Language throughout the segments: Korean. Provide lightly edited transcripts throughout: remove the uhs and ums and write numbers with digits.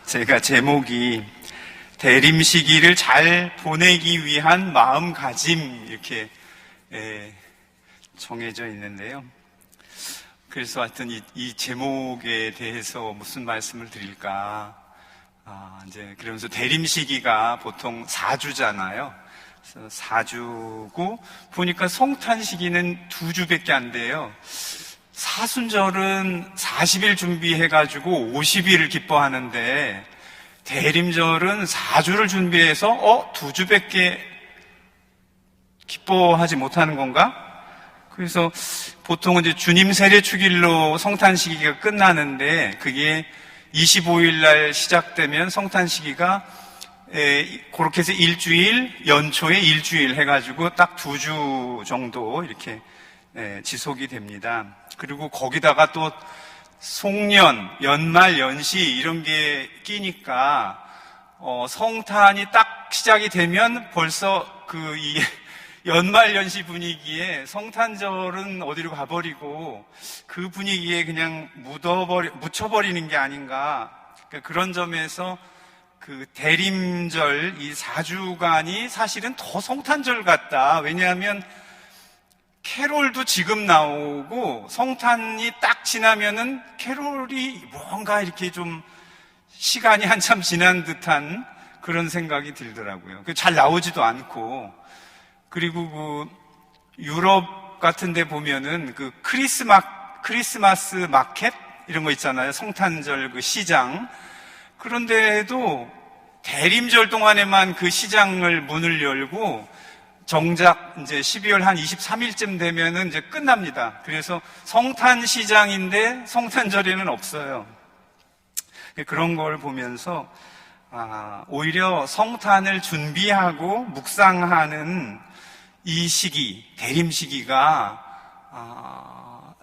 제가 제목이 대림 시기를 잘 보내기 위한 마음가짐 이렇게 정해져 있는데요. 그래서 하여튼 이 제목에 대해서 무슨 말씀을 드릴까. 이제 그러면서 대림 시기가 보통 4주잖아요. 그래서 4주고 보니까 성탄 시기는 2주밖에 안 돼요. 사순절은 40일 준비해가지고 50일을 기뻐하는데 대림절은 4주를 준비해서 2주밖에 기뻐하지 못하는 건가? 그래서 보통은 이제 주님 세례 축일로 성탄 시기가 끝나는데 그게 25일 날 시작되면 성탄 시기가 그렇게 해서 일주일, 연초에 일주일 해가지고 딱 2주 정도 이렇게 지속이 됩니다. 그리고 거기다가 또 송년, 연말, 연시 이런 게 끼니까 성탄이 딱 시작이 되면 벌써 이 연말 연시 분위기에 성탄절은 어디로 가버리고 그 분위기에 그냥 묻혀버리는 게 아닌가. 그러니까 그런 점에서 그 대림절 이 4주간이 사실은 더 성탄절 같다. 왜냐하면 캐롤도 지금 나오고 성탄이 딱 지나면은 캐롤이 뭔가 이렇게 좀 시간이 한참 지난 듯한 그런 생각이 들더라고요. 잘 나오지도 않고. 그리고 그 유럽 같은 데 보면은 그 크리스마스 마켓 이런 거 있잖아요. 성탄절 그 시장. 그런데도 대림절 동안에만 그 시장을 문을 열고 정작 이제 12월 한 23일쯤 되면은 이제 끝납니다. 그래서 성탄 시장인데 성탄절에는 없어요. 그런 걸 보면서 오히려 성탄을 준비하고 묵상하는 이 시기, 대림 시기가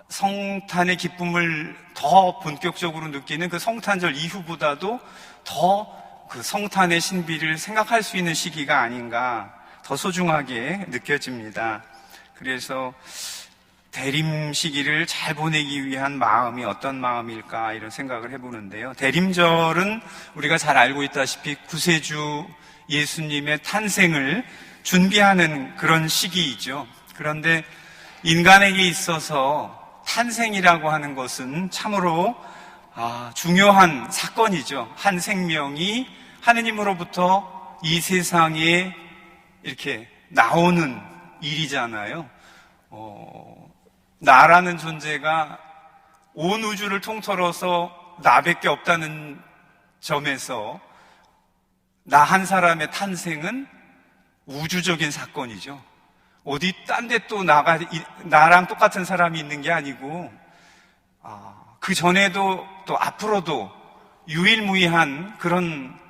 성탄의 기쁨을 더 본격적으로 느끼는 그 성탄절 이후보다도 더 그 성탄의 신비를 생각할 수 있는 시기가 아닌가, 더 소중하게 느껴집니다. 그래서 대림 시기를 잘 보내기 위한 마음이 어떤 마음일까 이런 생각을 해보는데요. 대림절은 우리가 잘 알고 있다시피 구세주 예수님의 탄생을 준비하는 그런 시기이죠. 그런데 인간에게 있어서 탄생이라고 하는 것은 참으로 중요한 사건이죠. 한 생명이 하느님으로부터 이 세상에 이렇게 나오는 일이잖아요. 나라는 존재가 온 우주를 통틀어서 나밖에 없다는 점에서 나 한 사람의 탄생은 우주적인 사건이죠. 어디 딴 데 또 나랑 똑같은 사람이 있는 게 아니고 그 전에도 또 앞으로도 유일무이한 그런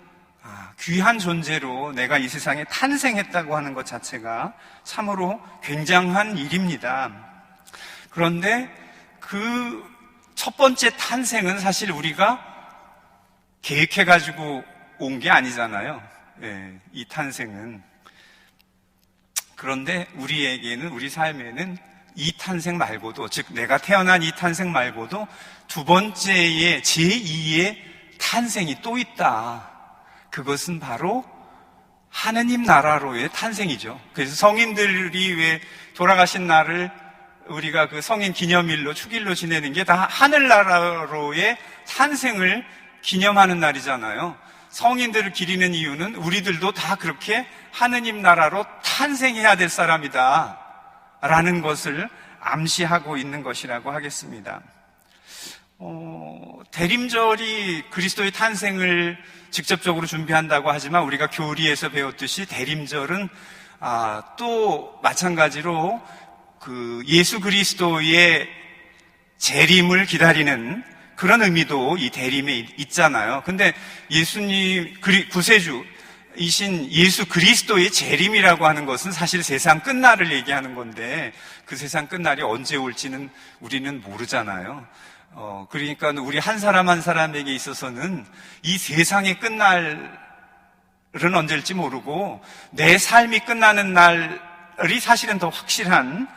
귀한 존재로 내가 이 세상에 탄생했다고 하는 것 자체가 참으로 굉장한 일입니다. 그런데 그 첫 번째 탄생은 사실 우리가 계획해가지고 온 게 아니잖아요. 이 탄생은. 그런데 우리에게는, 우리 삶에는 이 탄생 말고도, 즉 내가 태어난 이 탄생 말고도 두 번째의 제2의 탄생이 또 있다. 그것은 바로 하느님 나라로의 탄생이죠. 그래서 성인들이 왜 돌아가신 날을 우리가 그 성인 기념일로, 축일로 지내는 게 다 하늘나라로의 탄생을 기념하는 날이잖아요. 성인들을 기리는 이유는 우리들도 다 그렇게 하느님 나라로 탄생해야 될 사람이다 라는 것을 암시하고 있는 것이라고 하겠습니다. 대림절이 그리스도의 탄생을 직접적으로 준비한다고 하지만 우리가 교리에서 배웠듯이 대림절은 또 마찬가지로 그 예수 그리스도의 재림을 기다리는 그런 의미도 이 대림에 있잖아요. 근데 예수님 구세주이신 예수 그리스도의 재림이라고 하는 것은 사실 세상 끝날을 얘기하는 건데 그 세상 끝날이 언제 올지는 우리는 모르잖아요. 그러니까 우리 한 사람 한 사람에게 있어서는 이 세상의 끝날은 언제일지 모르고 내 삶이 끝나는 날이 사실은 더 확실한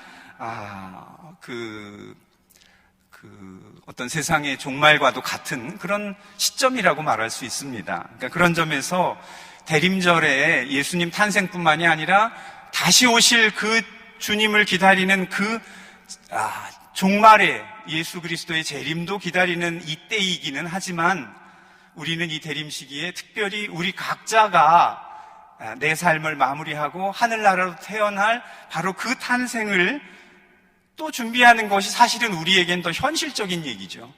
어떤 세상의 종말과도 같은 그런 시점이라고 말할 수 있습니다. 그러니까 그런 점에서 대림절에 예수님 탄생뿐만이 아니라 다시 오실 그 주님을 기다리는 그 종말에 예수 그리스도의 재림도 기다리는 이때이기는 하지만 우리는 이 대림 시기에 특별히 우리 각자가 내 삶을 마무리하고 하늘나라로 태어날 바로 그 탄생을 또 준비하는 것이 사실은 우리에겐 더 현실적인 얘기죠.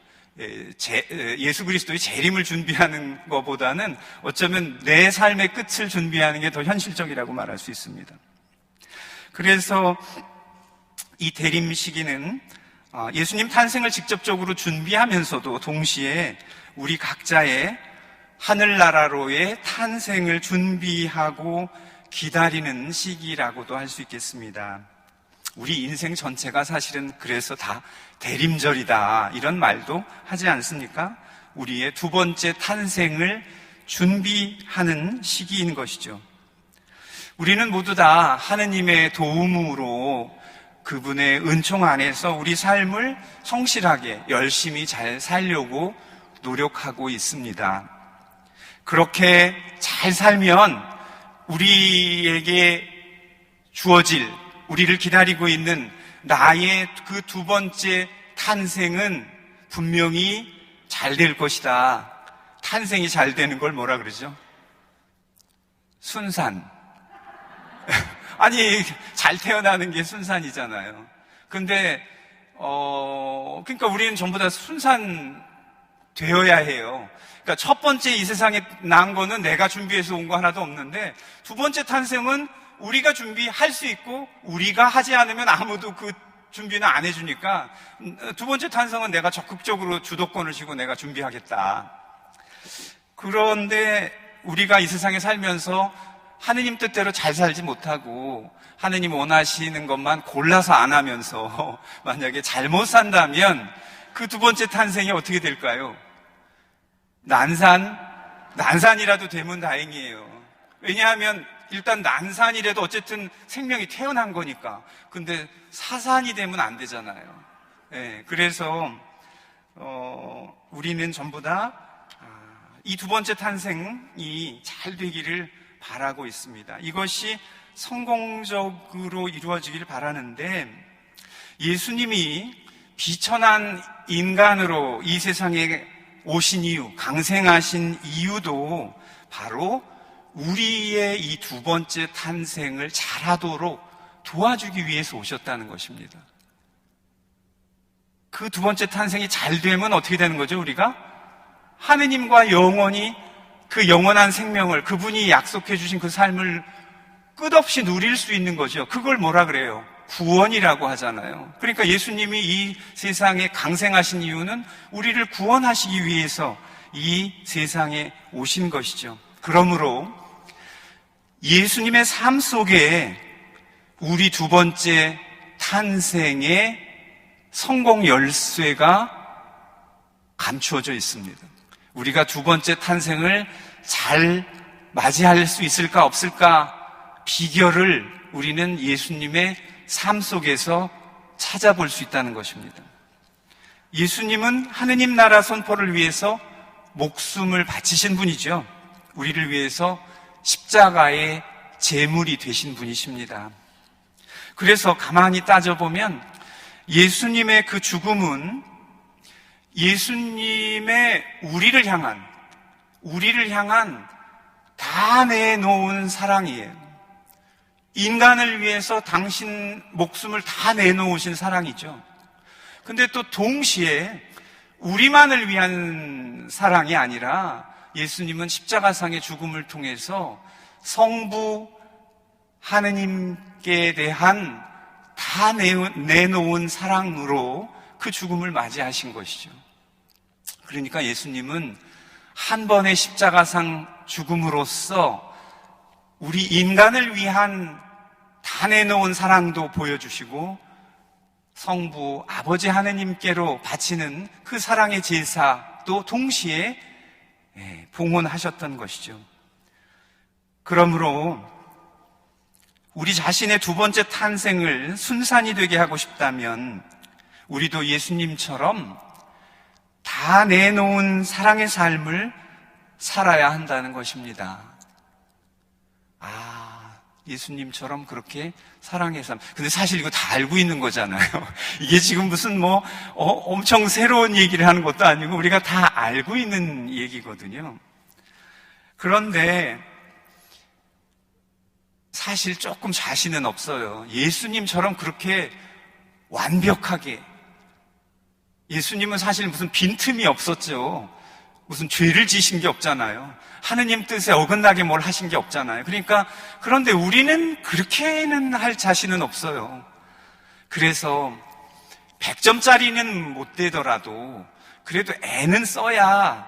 예수 그리스도의 재림을 준비하는 것보다는 어쩌면 내 삶의 끝을 준비하는 게 더 현실적이라고 말할 수 있습니다. 그래서 이 대림 시기는 예수님 탄생을 직접적으로 준비하면서도 동시에 우리 각자의 하늘나라로의 탄생을 준비하고 기다리는 시기라고도 할 수 있겠습니다. 우리 인생 전체가 사실은 그래서 다 대림절이다 이런 말도 하지 않습니까? 우리의 두 번째 탄생을 준비하는 시기인 것이죠. 우리는 모두 다 하느님의 도움으로 그분의 은총 안에서 우리 삶을 성실하게 열심히 잘 살려고 노력하고 있습니다. 그렇게 잘 살면 우리에게 주어질, 우리를 기다리고 있는 나의 그 두 번째 탄생은 분명히 잘 될 것이다. 탄생이 잘 되는 걸 뭐라 그러죠? 순산. 아니, 잘 태어나는 게 순산이잖아요. 근데, 그러니까 우리는 전부 다 순산 되어야 해요. 그러니까 첫 번째 이 세상에 난 거는 내가 준비해서 온 거 하나도 없는데, 두 번째 탄생은 우리가 준비할 수 있고, 우리가 하지 않으면 아무도 그 준비는 안 해주니까, 두 번째 탄생은 내가 적극적으로 주도권을 쥐고 내가 준비하겠다. 그런데 우리가 이 세상에 살면서 하느님 뜻대로 잘 살지 못하고 하느님 원하시는 것만 골라서 안 하면서 만약에 잘못 산다면 그 두 번째 탄생이 어떻게 될까요? 난산이라도 되면 다행이에요. 왜냐하면 일단 난산이라도 어쨌든 생명이 태어난 거니까. 근데 사산이 되면 안 되잖아요. 네, 그래서 우리는 전부 다 이 두 번째 탄생이 잘 되기를 바라고 있습니다. 이것이 성공적으로 이루어지길 바라는데 예수님이 비천한 인간으로 이 세상에 오신 이유, 강생하신 이유도 바로 우리의 이 두 번째 탄생을 잘하도록 도와주기 위해서 오셨다는 것입니다. 그 두 번째 탄생이 잘 되면 어떻게 되는 거죠, 우리가? 하느님과 영원히 그 영원한 생명을, 그분이 약속해 주신 그 삶을 끝없이 누릴 수 있는 거죠. 그걸 뭐라 그래요? 구원이라고 하잖아요. 그러니까 예수님이 이 세상에 강생하신 이유는 우리를 구원하시기 위해서 이 세상에 오신 것이죠. 그러므로 예수님의 삶 속에 우리 두 번째 탄생의 성공 열쇠가 감추어져 있습니다. 우리가 두 번째 탄생을 잘 맞이할 수 있을까 없을까 비결을 우리는 예수님의 삶 속에서 찾아볼 수 있다는 것입니다. 예수님은 하느님 나라 선포를 위해서 목숨을 바치신 분이죠. 우리를 위해서 십자가의 제물이 되신 분이십니다. 그래서 가만히 따져보면 예수님의 그 죽음은 예수님의 우리를 향한 다 내놓은 사랑이에요. 인간을 위해서 당신 목숨을 다 내놓으신 사랑이죠. 근데 또 동시에 우리만을 위한 사랑이 아니라 예수님은 십자가상의 죽음을 통해서 성부 하느님께 대한 다 내놓은 사랑으로 그 죽음을 맞이하신 것이죠. 그러니까 예수님은 한 번의 십자가상 죽음으로써 우리 인간을 위한 다 내놓은 사랑도 보여주시고 성부 아버지 하느님께로 바치는 그 사랑의 제사도 동시에 봉헌하셨던 것이죠. 그러므로 우리 자신의 두 번째 탄생을 순산이 되게 하고 싶다면 우리도 예수님처럼 다 내놓은 사랑의 삶을 살아야 한다는 것입니다. 예수님처럼 그렇게 사랑의 삶. 근데 사실 이거 다 알고 있는 거잖아요. 이게 지금 무슨 엄청 새로운 얘기를 하는 것도 아니고 우리가 다 알고 있는 얘기거든요. 그런데 사실 조금 자신은 없어요. 예수님처럼 그렇게 완벽하게. 예수님은 사실 무슨 빈틈이 없었죠. 무슨 죄를 지신 게 없잖아요. 하느님 뜻에 어긋나게 뭘 하신 게 없잖아요. 그런데 우리는 그렇게는 할 자신은 없어요. 그래서 100점짜리는 못 되더라도 그래도 애는 써야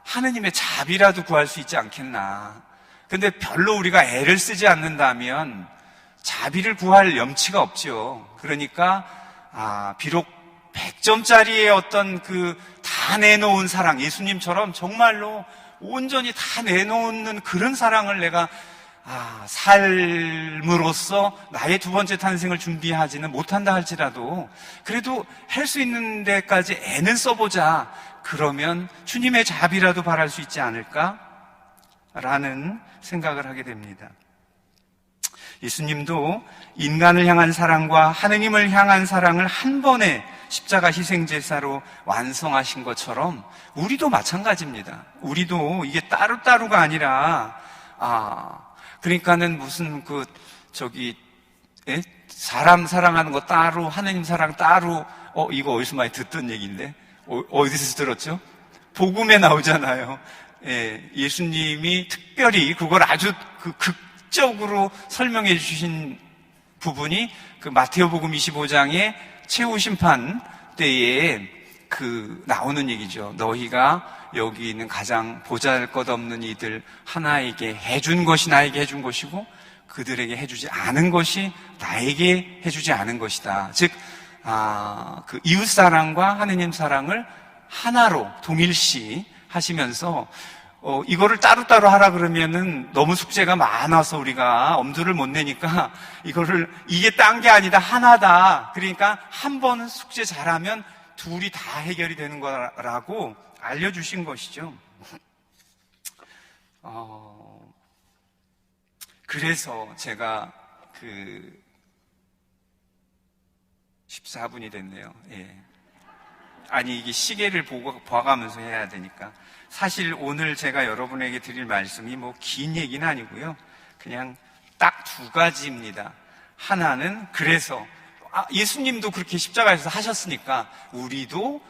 하느님의 자비라도 구할 수 있지 않겠나. 근데 별로 우리가 애를 쓰지 않는다면 자비를 구할 염치가 없죠. 그러니까 비록 100점짜리의 어떤 다 내놓은 사랑, 예수님처럼 정말로 온전히 다 내놓는 그런 사랑을 내가 삶으로써 나의 두 번째 탄생을 준비하지는 못한다 할지라도 그래도 할 수 있는 데까지 애는 써보자. 그러면 주님의 자비라도 바랄 수 있지 않을까라는 생각을 하게 됩니다. 예수님도 인간을 향한 사랑과 하느님을 향한 사랑을 한 번에 십자가 희생제사로 완성하신 것처럼 우리도 마찬가지입니다. 우리도 이게 따로따로가 아니라 그러니까는 무슨 사람 사랑하는 거 따로, 하느님 사랑 따로. 이거 어디서 많이 듣던 얘기인데 어디서 들었죠? 복음에 나오잖아요. 예수님이 특별히 그걸 아주 극적으로 설명해 주신 부분이 마태오복음 25장의 최후 심판 때에 나오는 얘기죠. 너희가 여기 있는 가장 보잘것없는 이들 하나에게 해준 것이 나에게 해준 것이고 그들에게 해주지 않은 것이 나에게 해주지 않은 것이다. 즉, 이웃 사랑과 하느님 사랑을 하나로 동일시 하시면서 이거를 따로따로 하라 그러면은 너무 숙제가 많아서 우리가 엄두를 못 내니까 이게 딴 게 아니다, 하나다. 그러니까 한 번 숙제 잘하면 둘이 다 해결이 되는 거라고 알려주신 것이죠. 그래서 제가 14분이 됐네요. 이게 시계를 봐가면서 해야 되니까. 사실 오늘 제가 여러분에게 드릴 말씀이 긴 얘기는 아니고요. 그냥 딱 두 가지입니다. 하나는 그래서 예수님도 그렇게 십자가에서 하셨으니까 우리도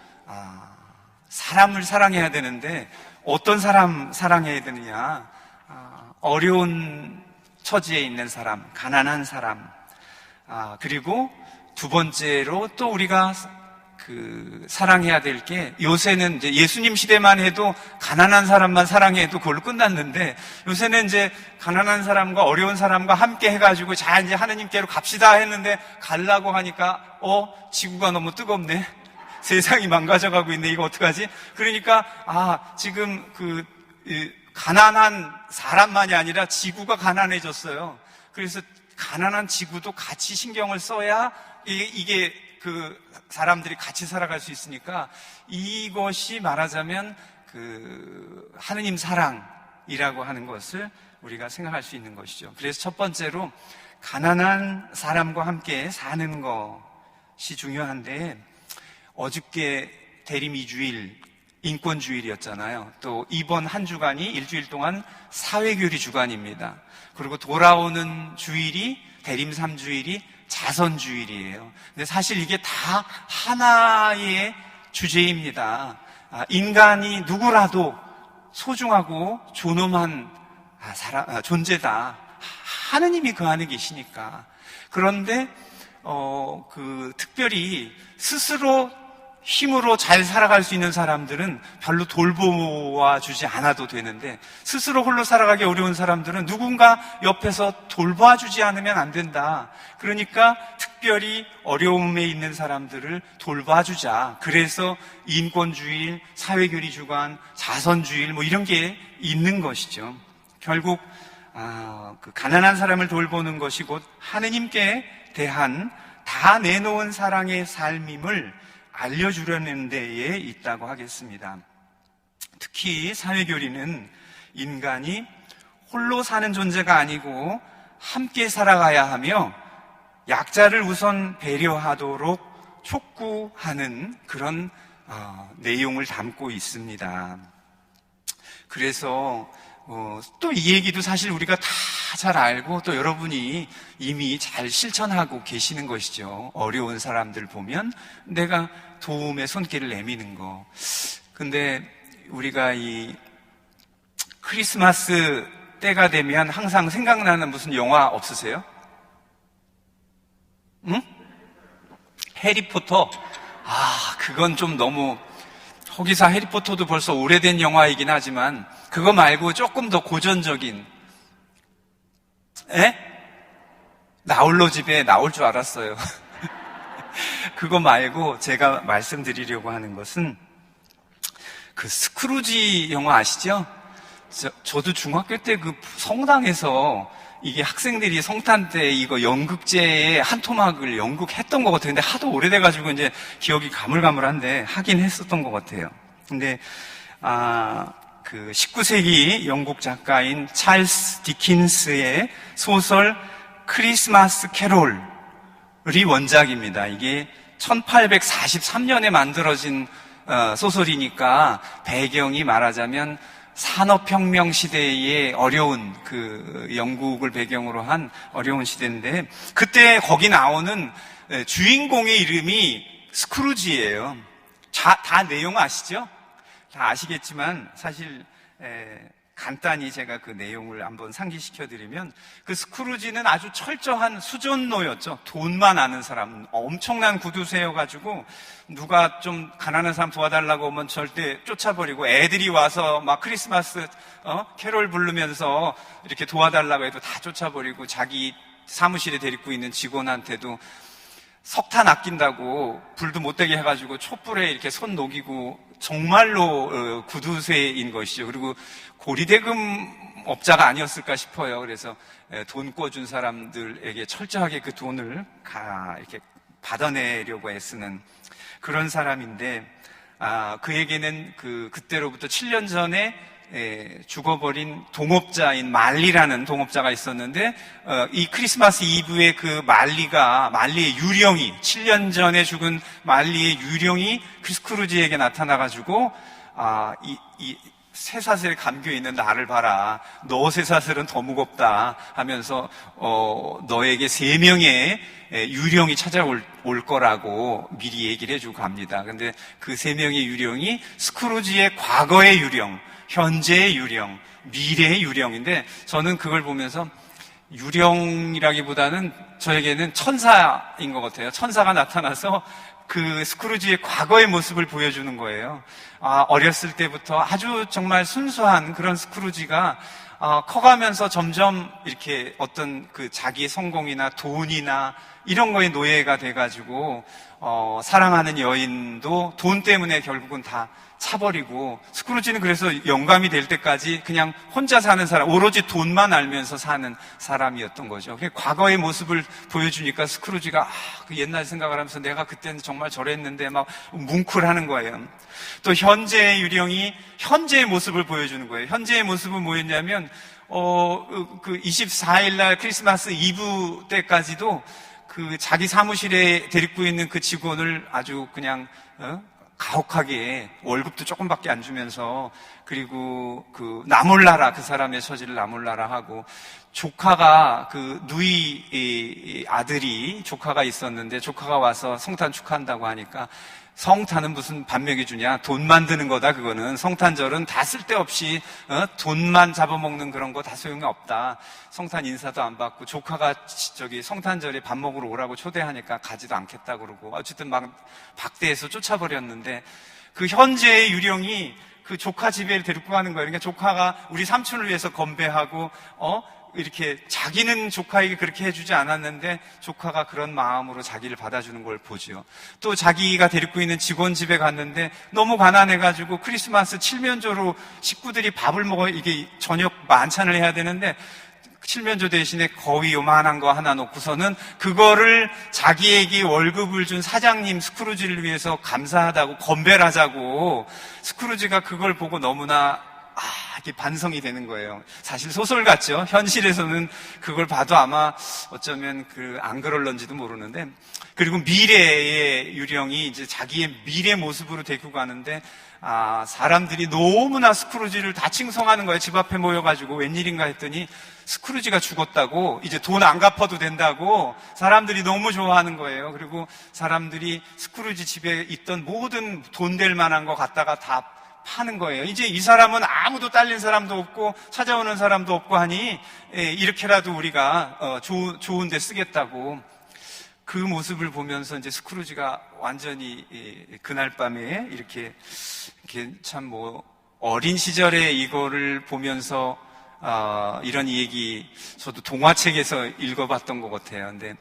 사람을 사랑해야 되는데 어떤 사람 사랑해야 되느냐. 어려운 처지에 있는 사람, 가난한 사람. 그리고 두 번째로 또 우리가 사랑해야 될 게 요새는 이제 예수님 시대만 해도 가난한 사람만 사랑해도 그걸로 끝났는데 요새는 이제 가난한 사람과 어려운 사람과 함께 해가지고 자 이제 하느님께로 갑시다 했는데 가려고 하니까 지구가 너무 뜨겁네. 세상이 망가져가고 있네. 이거 어떡하지? 그러니까 지금 가난한 사람만이 아니라 지구가 가난해졌어요. 그래서 가난한 지구도 같이 신경을 써야 이게 사람들이 같이 살아갈 수 있으니까 이것이 말하자면 하느님 사랑이라고 하는 것을 우리가 생각할 수 있는 것이죠. 그래서 첫 번째로 가난한 사람과 함께 사는 것이 중요한데 어저께 대림 2주일 인권주일이었잖아요. 또 이번 한 주간이 일주일 동안 사회교리 주간입니다. 그리고 돌아오는 주일이 대림 3주일이 자선주일이에요. 근데 사실 이게 다 하나의 주제입니다. 인간이 누구라도 소중하고 존엄한 존재다. 하느님이 그 안에 계시니까. 그런데 특별히 스스로 힘으로 잘 살아갈 수 있는 사람들은 별로 돌보아 주지 않아도 되는데 스스로 홀로 살아가기 어려운 사람들은 누군가 옆에서 돌봐 주지 않으면 안 된다. 그러니까 특별히 어려움에 있는 사람들을 돌봐 주자. 그래서 인권주일, 사회교리 주간, 자선주일 이런 게 있는 것이죠. 결국 가난한 사람을 돌보는 것이 곧 하느님께 대한 다 내놓은 사랑의 삶임을 알려주려는 데에 있다고 하겠습니다. 특히 사회교리는 인간이 홀로 사는 존재가 아니고 함께 살아가야 하며 약자를 우선 배려하도록 촉구하는 그런 내용을 담고 있습니다. 그래서 또 이 얘기도 사실 우리가 다 잘 알고 또 여러분이 이미 잘 실천하고 계시는 것이죠. 어려운 사람들 보면 내가 도움의 손길을 내미는 거. 근데 우리가 이 크리스마스 때가 되면 항상 생각나는 무슨 영화 없으세요? 응? 해리포터? 그건 좀 너무, 거기서 해리포터도 벌써 오래된 영화이긴 하지만 그거 말고 조금 더 고전적인, 나홀로 집에 나올 줄 알았어요. 그거 말고 제가 말씀드리려고 하는 것은 그 스크루지 영화 아시죠? 저도 중학교 때 그 성당에서 이게 학생들이 성탄 때 이거 연극제의 한 토막을 연극했던 것 같아요. 근데 하도 오래돼가지고 이제 기억이 가물가물한데 하긴 했었던 것 같아요. 근데, 그 19세기 영국 작가인 찰스 디킨스의 소설 크리스마스 캐롤이 원작입니다. 이게 1843년에 만들어진 소설이니까 배경이 말하자면 산업혁명 시대의 어려운 그 영국을 배경으로 한 어려운 시대인데 그때 거기 나오는 주인공의 이름이 스크루지예요. 다 내용 아시죠? 다 아시겠지만 사실 간단히 제가 그 내용을 한번 상기시켜드리면 그 스크루지는 아주 철저한 수전노였죠. 돈만 아는 사람, 엄청난 구두쇠여가지고 누가 좀 가난한 사람 도와달라고 하면 절대 쫓아버리고 애들이 와서 막 크리스마스 캐롤 부르면서 이렇게 도와달라고 해도 다 쫓아버리고 자기 사무실에 데리고 있는 직원한테도 석탄 아낀다고 불도 못 되게 해가지고 촛불에 이렇게 손 녹이고 정말로 구두쇠인 것이죠. 그리고 고리대금 업자가 아니었을까 싶어요. 그래서 돈 꿔준 사람들에게 철저하게 그 돈을 이렇게 받아내려고 애쓰는 그런 사람인데, 그에게는 그때로부터 7년 전에 죽어버린 동업자인 말리라는 동업자가 있었는데, 이 크리스마스 이브에 그 말리의 유령이, 7년 전에 죽은 말리의 유령이 스크루지에게 나타나가지고, 이 쇠사슬에 감겨있는 나를 봐라. 너 쇠사슬은 더 무겁다 하면서, 너에게 3명의 유령이 찾아올 거라고 미리 얘기를 해주고 갑니다. 근데 그 3명의 유령이 스크루지의 과거의 유령, 현재의 유령, 미래의 유령인데 저는 그걸 보면서 유령이라기보다는 저에게는 천사인 것 같아요. 천사가 나타나서 그 스크루지의 과거의 모습을 보여주는 거예요. 어렸을 때부터 아주 정말 순수한 그런 스크루지가 커가면서 점점 이렇게 어떤 그 자기의 성공이나 돈이나 이런 거에 노예가 돼가지고 사랑하는 여인도 돈 때문에 결국은 다 차버리고, 스크루지는 그래서 영감이 될 때까지 그냥 혼자 사는 사람, 오로지 돈만 알면서 사는 사람이었던 거죠. 과거의 모습을 보여주니까 스크루지가 그 옛날 생각을 하면서 내가 그때는 정말 저랬는데 막 뭉클하는 거예요. 또 현재의 유령이 현재의 모습을 보여주는 거예요. 현재의 모습은 뭐였냐면 그 24일 날 크리스마스 이브 때까지도 그 자기 사무실에 데리고 있는 그 직원을 아주 그냥 가혹하게 월급도 조금밖에 안 주면서, 그리고 그 나몰라라, 그 사람의 처지를 나몰라라 하고, 조카가 그 누이 아들이 조카가 있었는데 조카가 와서 성탄 축하한다고 하니까 성탄은 무슨 밥 먹여주냐, 돈 만드는 거다. 그거는 성탄절은 다 쓸데없이 돈만 잡아먹는 그런 거 다 소용이 없다. 성탄 인사도 안 받고, 조카가 성탄절에 밥 먹으러 오라고 초대하니까 가지도 않겠다 그러고, 어쨌든 막 박대해서 쫓아버렸는데, 그 현재의 유령이 그 조카 집에 데리고 가는 거예요. 그러니까 조카가 우리 삼촌을 위해서 건배하고 이렇게 자기는 조카에게 그렇게 해주지 않았는데 조카가 그런 마음으로 자기를 받아주는 걸 보죠. 또 자기가 데리고 있는 직원 집에 갔는데 너무 가난해가지고 크리스마스 칠면조로 식구들이 밥을 먹어, 이게 저녁 만찬을 해야 되는데 칠면조 대신에 거위 요만한 거 하나 놓고서는 그거를 자기에게 월급을 준 사장님 스크루지를 위해서 감사하다고 건배를 하자고, 스크루지가 그걸 보고 너무나 이게 반성이 되는 거예요. 사실 소설 같죠? 현실에서는 그걸 봐도 아마 어쩌면 안 그럴런지도 모르는데, 그리고 미래의 유령이 이제 자기의 미래 모습으로 데리고 가는데, 사람들이 너무나 스크루지를 다 칭송하는 거예요. 집 앞에 모여가지고 웬일인가 했더니 스크루지가 죽었다고, 이제 돈 안 갚아도 된다고 사람들이 너무 좋아하는 거예요. 그리고 사람들이 스크루지 집에 있던 모든 돈 될 만한 거 갖다가 다 파는 거예요. 이제 이 사람은 아무도 딸린 사람도 없고 찾아오는 사람도 없고 하니 이렇게라도 우리가 좋은 데 쓰겠다고. 그 모습을 보면서 이제 스크루지가 완전히 그날 밤에 이렇게 참 어린 시절에 이거를 보면서 이런 얘기 저도 동화책에서 읽어봤던 것 같아요. 근데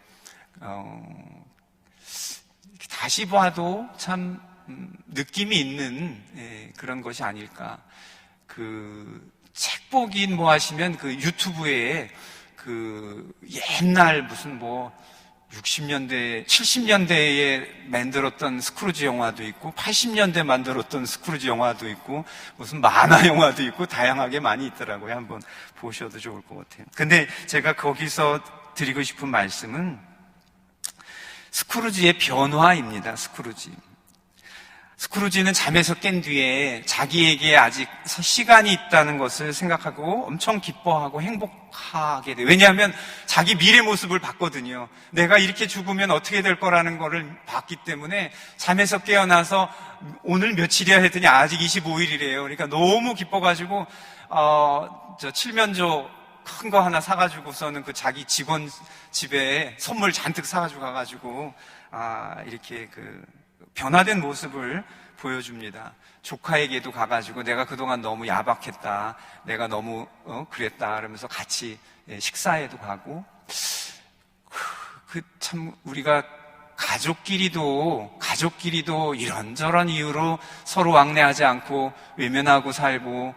다시 봐도 참 느낌이 있는 그런 것이 아닐까. 책 보긴 뭐 하시면 유튜브에 옛날 무슨 60년대, 70년대에 만들었던 스크루지 영화도 있고 80년대 만들었던 스크루지 영화도 있고 무슨 만화 영화도 있고 다양하게 많이 있더라고요. 한번 보셔도 좋을 것 같아요. 근데 제가 거기서 드리고 싶은 말씀은 스크루지의 변화입니다. 스크루지는 잠에서 깬 뒤에 자기에게 아직 시간이 있다는 것을 생각하고 엄청 기뻐하고 행복하게 돼요. 왜냐하면 자기 미래 모습을 봤거든요. 내가 이렇게 죽으면 어떻게 될 거라는 거를 봤기 때문에 잠에서 깨어나서 오늘 며칠이야 했더니 아직 25일이래요. 그러니까 너무 기뻐가지고 칠면조 큰 거 하나 사가지고서는 자기 직원 집에 선물 잔뜩 사가지고 가가지고 이렇게 변화된 모습을 보여줍니다. 조카에게도 가가지고 내가 그동안 너무 야박했다, 내가 너무 그랬다 그러면서 같이 식사에도 가고. 참 우리가 가족끼리도 이런저런 이유로 서로 왕래하지 않고 외면하고 살고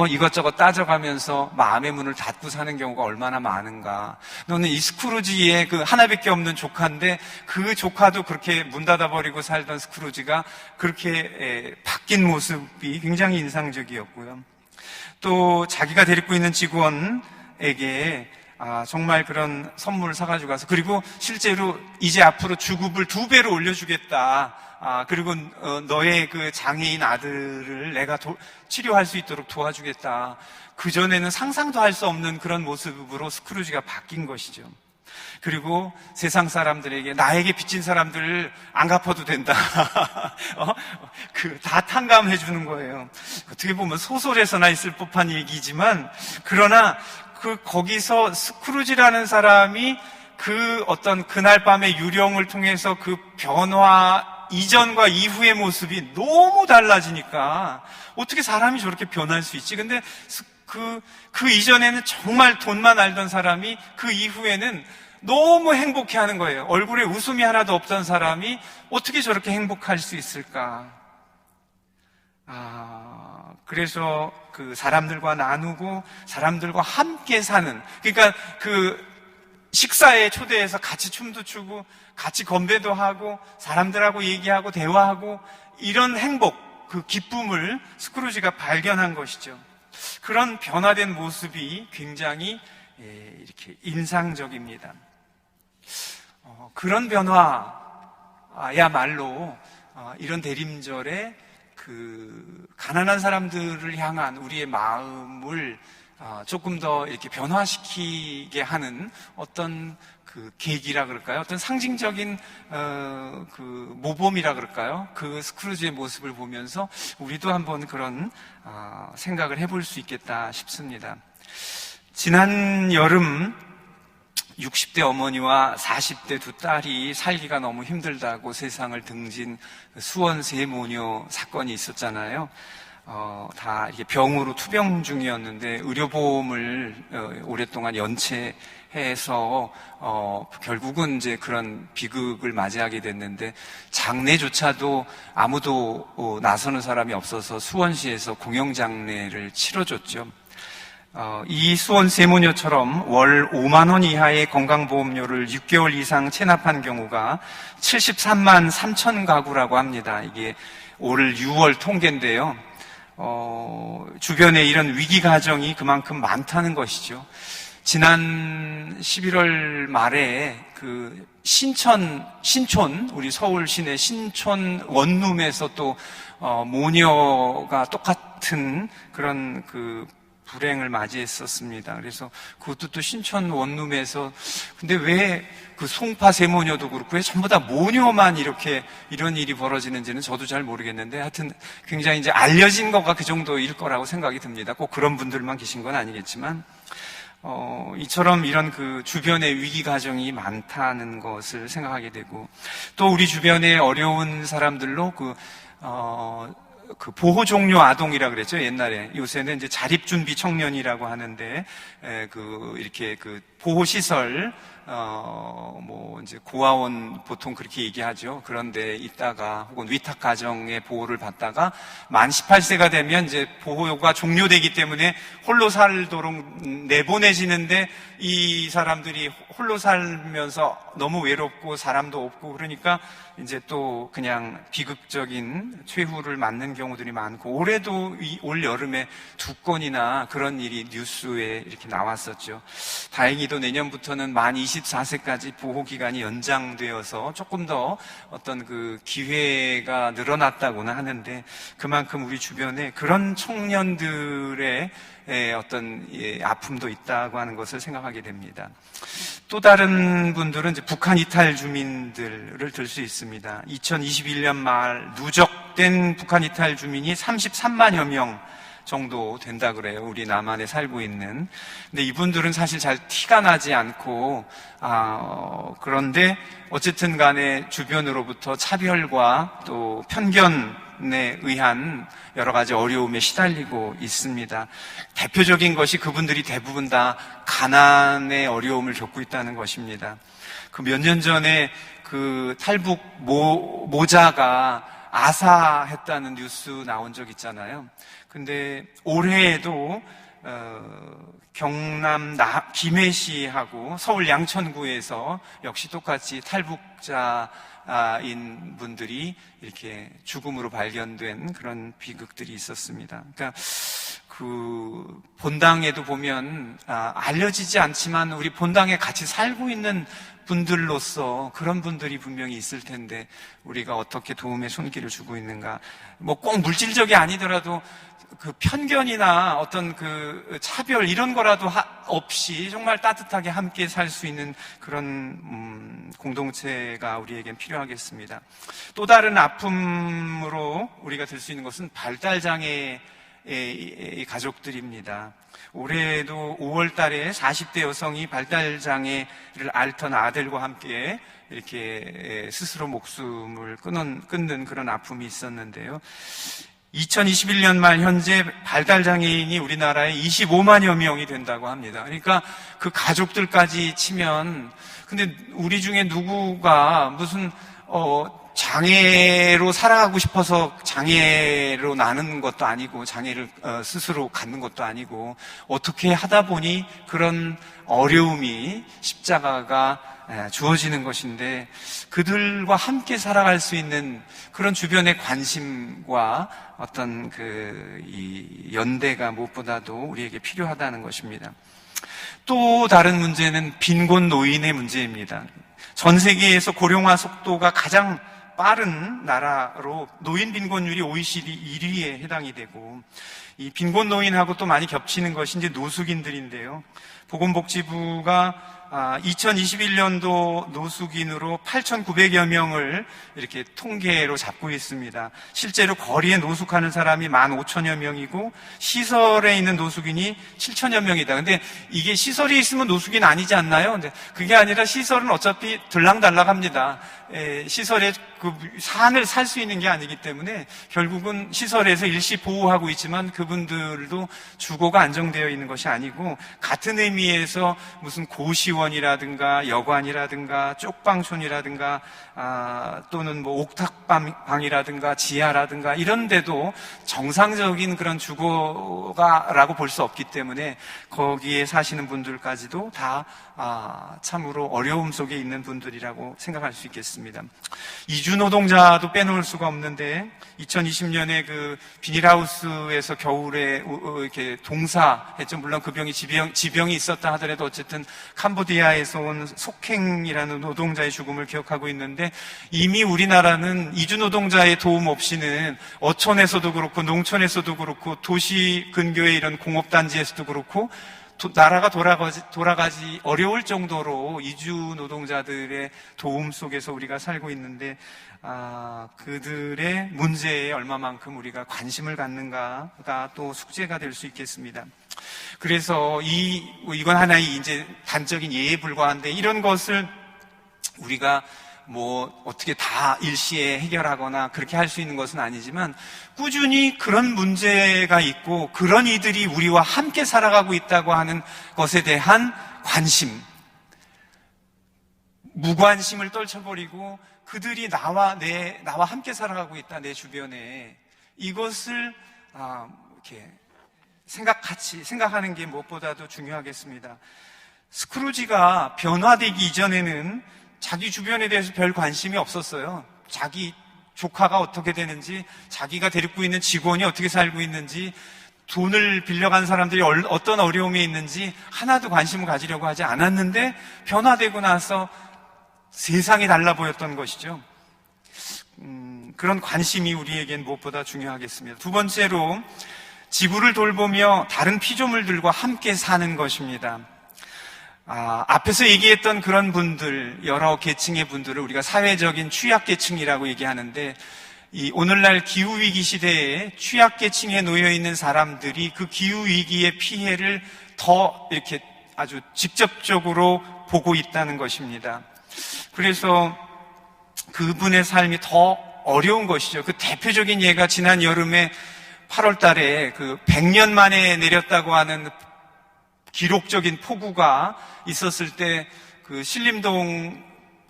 이것저것 따져가면서 마음의 문을 닫고 사는 경우가 얼마나 많은가. 너는 이 스크루지의 하나밖에 없는 조카인데 그 조카도 그렇게 문 닫아버리고 살던 스크루지가 그렇게 바뀐 모습이 굉장히 인상적이었고요. 또 자기가 데리고 있는 직원에게 정말 그런 선물을 사가지고 가서, 그리고 실제로 이제 앞으로 주급을 2배로 올려주겠다. 그리고 너의 장애인 아들을 내가 치료할 수 있도록 도와주겠다. 그전에는 상상도 할 수 없는 그런 모습으로 스크루지가 바뀐 것이죠. 그리고 세상 사람들에게 나에게 빚진 사람들을 안 갚아도 된다. 다 탕감해 주는 거예요. 어떻게 보면 소설에서나 있을 법한 얘기지만, 그러나 거기서 스크루지라는 사람이 그날 밤의 유령을 통해서 변화 이전과 이후의 모습이 너무 달라지니까 어떻게 사람이 저렇게 변할 수 있지? 근데 그 이전에는 정말 돈만 알던 사람이 그 이후에는 너무 행복해 하는 거예요. 얼굴에 웃음이 하나도 없던 사람이 어떻게 저렇게 행복할 수 있을까? 그래서 사람들과 나누고 사람들과 함께 사는, 그러니까 식사에 초대해서 같이 춤도 추고 같이 건배도 하고 사람들하고 얘기하고 대화하고 이런 행복, 기쁨을 스크루지가 발견한 것이죠. 그런 변화된 모습이 굉장히 이렇게 인상적입니다. 그런 변화야말로 이런 대림절에 가난한 사람들을 향한 우리의 마음을 조금 더 이렇게 변화시키게 하는 어떤 계기라 그럴까요? 어떤 상징적인 모범이라 그럴까요? 스크루지의 모습을 보면서 우리도 한번 그런 생각을 해볼 수 있겠다 싶습니다. 지난 여름 60대 어머니와 40대 2 딸이 살기가 너무 힘들다고 세상을 등진 수원 세 모녀 사건이 있었잖아요. 다 이렇게 병으로 투병 중이었는데 의료보험을 오랫동안 연체해서 결국은 이제 그런 비극을 맞이하게 됐는데, 장례조차도 아무도 나서는 사람이 없어서 수원시에서 공영장례를 치러줬죠. 이 수원 세모녀처럼 월 5만 원 이하의 건강보험료를 6개월 이상 체납한 경우가 73만 3천 가구라고 합니다. 이게 올 6월 통계인데요. 주변에 이런 위기 가정이 그만큼 많다는 것이죠. 지난 11월 말에 그 신촌, 우리 서울 시내 신촌 원룸에서 또 모녀가 똑같은 그런 그 불행을 맞이했었습니다. 그래서 그것도 또 신촌 원룸에서, 근데 왜 그 송파 세모녀도 그렇고 왜 전부 다 모녀만 이렇게 이런 일이 벌어지는지는 저도 잘 모르겠는데, 하여튼 굉장히 이제 알려진 거가 그 정도일 거라고 생각이 듭니다. 꼭 그런 분들만 계신 건 아니겠지만, 이처럼 이런 그 주변에 위기 가정이 많다는 것을 생각하게 되고, 또 우리 주변에 어려운 사람들로 그 보호 종료 아동이라 그랬죠, 옛날에. 요새는 이제 자립준비 청년이라고 하는데, 이렇게 보호 시설, 이제 고아원 보통 그렇게 얘기하죠. 그런데 있다가 혹은 위탁 가정의 보호를 받다가 만 18세가 되면 이제 보호가 종료되기 때문에 홀로 살도록 내보내지는데, 이 사람들이 홀로 살면서 너무 외롭고 사람도 없고 그러니까 이제 또 그냥 비극적인 최후를 맞는 경우들이 많고, 올해도 올 여름에 2건이나 그런 일이 뉴스에 이렇게 나왔었죠. 다행히도 내년부터는 만 24세까지 보호기간이 연장되어서 조금 더 어떤 그 기회가 늘어났다고는 하는데, 그만큼 우리 주변에 그런 청년들의 어떤 아픔도 있다고 하는 것을 생각하게 됩니다. 또 다른 분들은 이제 북한 이탈 주민들을 들 수 있습니다. 2021년 말 누적된 북한 이탈 주민이 33만여 명 정도 된다 그래요. 우리 남한에 살고 있는. 근데 이분들은 사실 잘 티가 나지 않고, 그런데 어쨌든 간에 주변으로부터 차별과 또 편견에 의한 여러 가지 어려움에 시달리고 있습니다. 대표적인 것이 그분들이 대부분 다 가난의 어려움을 겪고 있다는 것입니다. 그 몇 년 전에 그 탈북 모자가 아사했다는 뉴스 나온 적 있잖아요. 근데 올해에도 경남 김해시하고 서울 양천구에서 역시 똑같이 탈북자인 분들이 이렇게 죽음으로 발견된 그런 비극들이 있었습니다. 그러니까 그 본당에도 보면 알려지지 않지만 우리 본당에 같이 살고 있는 분들로서 그런 분들이 분명히 있을 텐데, 우리가 어떻게 도움의 손길을 주고 있는가. 뭐 꼭 물질적이 아니더라도 그 편견이나 어떤 그 차별 이런 거라도 없이 정말 따뜻하게 함께 살 수 있는 그런 공동체가 우리에겐 필요하겠습니다. 또 다른 아픔으로 우리가 들 수 있는 것은 발달장애 의 가족들입니다. 올해도 5월 달에 40대 여성이 발달장애를 앓던 아들과 함께 이렇게 스스로 목숨을 끊는 그런 아픔이 있었는데요. 2021년 말 현재 발달장애인이 우리나라에 25만여 명이 된다고 합니다. 그러니까 그 가족들까지 치면, 근데 우리 중에 누구가 무슨 장애로 살아가고 싶어서 장애로 나는 것도 아니고, 장애를 스스로 갖는 것도 아니고, 어떻게 하다 보니 그런 어려움이 십자가가 주어지는 것인데, 그들과 함께 살아갈 수 있는 그런 주변의 관심과 어떤 이 연대가 무엇보다도 우리에게 필요하다는 것입니다. 또 다른 문제는 빈곤 노인의 문제입니다. 전 세계에서 고령화 속도가 가장 빠른 나라로 노인 빈곤율이 OECD 1위에 해당이 되고, 이 빈곤 노인하고 또 많이 겹치는 것이 이제 노숙인들인데요. 보건복지부가 2021년도 노숙인으로 8,900여 명을 이렇게 통계로 잡고 있습니다. 실제로 거리에 노숙하는 사람이 15,000여 명이고 시설에 있는 노숙인이 7,000여 명이다. 근데 이게 시설에 있으면 노숙인 아니지 않나요? 근데 그게 아니라 시설은 어차피 들락달락합니다. 시설에 그 산을 살 수 있는 게 아니기 때문에 결국은 시설에서 일시 보호하고 있지만 그 그분들도 주거가 안정되어 있는 것이 아니고 같은 의미에서 무슨 고시원이라든가 여관이라든가 쪽방촌이라든가 또는 뭐 옥탑방이라든가 지하라든가 이런 데도 정상적인 그런 주거가라고 볼 수 없기 때문에 거기에 사시는 분들까지도 다 참으로 어려움 속에 있는 분들이라고 생각할 수 있겠습니다. 이주 노동자도 빼놓을 수가 없는데 2020년에 그 비닐하우스에서 겨울에 이렇게 동사했죠. 물론 그 병이 지병이 있었다 하더라도 어쨌든 캄보디아에서 온 속행이라는 노동자의 죽음을 기억하고 있는데 이미 우리나라는 이주 노동자의 도움 없이는 어촌에서도 그렇고 농촌에서도 그렇고 도시 근교의 이런 공업단지에서도 그렇고 나라가 돌아가지 어려울 정도로 이주 노동자들의 도움 속에서 우리가 살고 있는데 그들의 문제에 얼마만큼 우리가 관심을 갖는가가 또 숙제가 될 수 있겠습니다. 그래서 이건 하나의 이제 단적인 예에 불과한데 이런 것을 우리가 뭐 어떻게 다 일시에 해결하거나 그렇게 할 수 있는 것은 아니지만 꾸준히 그런 문제가 있고 그런 이들이 우리와 함께 살아가고 있다고 하는 것에 대한 관심, 무관심을 떨쳐버리고 그들이 나와 함께 살아가고 있다, 내 주변에. 이것을 이렇게 생각하는 게 무엇보다도 중요하겠습니다. 스크루지가 변화되기 이전에는 자기 주변에 대해서 별 관심이 없었어요. 자기 조카가 어떻게 되는지, 자기가 데리고 있는 직원이 어떻게 살고 있는지, 돈을 빌려간 사람들이 어떤 어려움이 있는지 하나도 관심을 가지려고 하지 않았는데 변화되고 나서 세상이 달라 보였던 것이죠. 그런 관심이 우리에겐 무엇보다 중요하겠습니다. 두 번째로 지구를 돌보며 다른 피조물들과 함께 사는 것입니다. 앞에서 얘기했던 그런 분들, 여러 계층의 분들을 우리가 사회적인 취약계층이라고 얘기하는데 이 오늘날 기후위기 시대에 취약계층에 놓여있는 사람들이 그 기후위기의 피해를 더 이렇게 아주 직접적으로 보고 있다는 것입니다. 그래서 그분의 삶이 더 어려운 것이죠. 그 대표적인 예가 지난 여름에 8월 달에 그 100년 만에 내렸다고 하는 기록적인 폭우가 있었을 때 그 신림동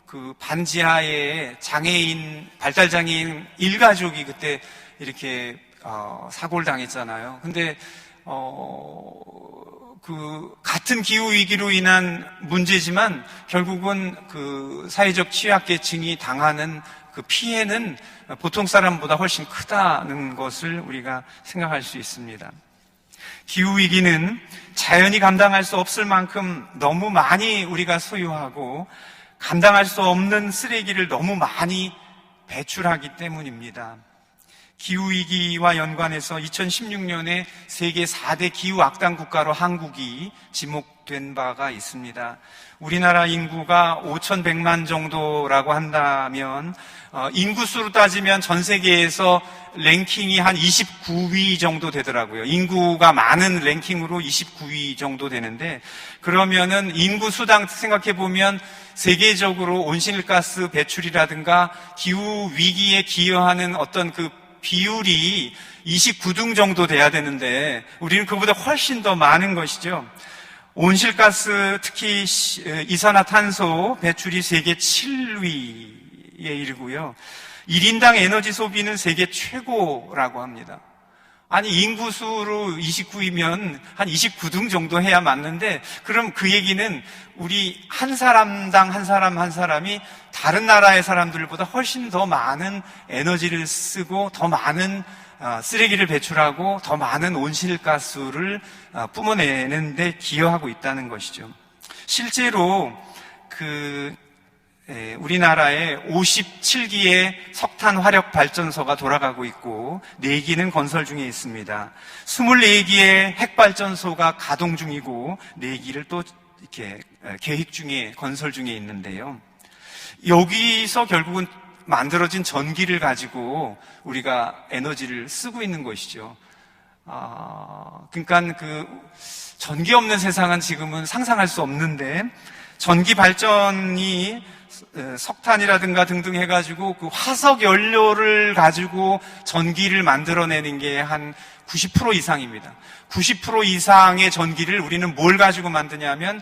그 반지하에 발달장애인 일가족이 그때 이렇게 사고를 당했잖아요. 근데 그 같은 기후 위기로 인한 문제지만 결국은 그 사회적 취약계층이 당하는 그 피해는 보통 사람보다 훨씬 크다는 것을 우리가 생각할 수 있습니다. 기후위기는 자연이 감당할 수 없을 만큼 너무 많이 우리가 소유하고 감당할 수 없는 쓰레기를 너무 많이 배출하기 때문입니다. 기후위기와 연관해서 2016년에 세계 4대 기후악당 국가로 한국이 지목된 바가 있습니다. 우리나라 인구가 5,100만 정도라고 한다면 인구수로 따지면 전 세계에서 랭킹이 한 29위 정도 되더라고요. 인구가 많은 랭킹으로 29위 정도 되는데 그러면은 인구수당 생각해보면 세계적으로 온실가스 배출이라든가 기후위기에 기여하는 어떤 그 비율이 29등 정도 돼야 되는데 우리는 그보다 훨씬 더 많은 것이죠. 온실가스 특히 이산화탄소 배출이 세계 7위에 이르고요. 1인당 에너지 소비는 세계 최고라고 합니다. 아니 인구수로 29이면 한 29등 정도 해야 맞는데 그럼 그 얘기는 우리 한 사람당 한 사람이 다른 나라의 사람들보다 훨씬 더 많은 에너지를 쓰고 더 많은 쓰레기를 배출하고 더 많은 온실가스를 뿜어내는 데 기여하고 있다는 것이죠. 실제로 우리나라에 57기의 석탄 화력 발전소가 돌아가고 있고 4기는 건설 중에 있습니다. 24기의 핵발전소가 가동 중이고 4기를 또 이렇게 계획 중에 건설 중에 있는데요. 여기서 결국은 만들어진 전기를 가지고 우리가 에너지를 쓰고 있는 것이죠. 그러니까 그 전기 없는 세상은 지금은 상상할 수 없는데 전기 발전이 석탄이라든가 등등 해가지고 그 화석 연료를 가지고 전기를 만들어내는 게 한 90% 이상입니다. 90% 이상의 전기를 우리는 뭘 가지고 만드냐면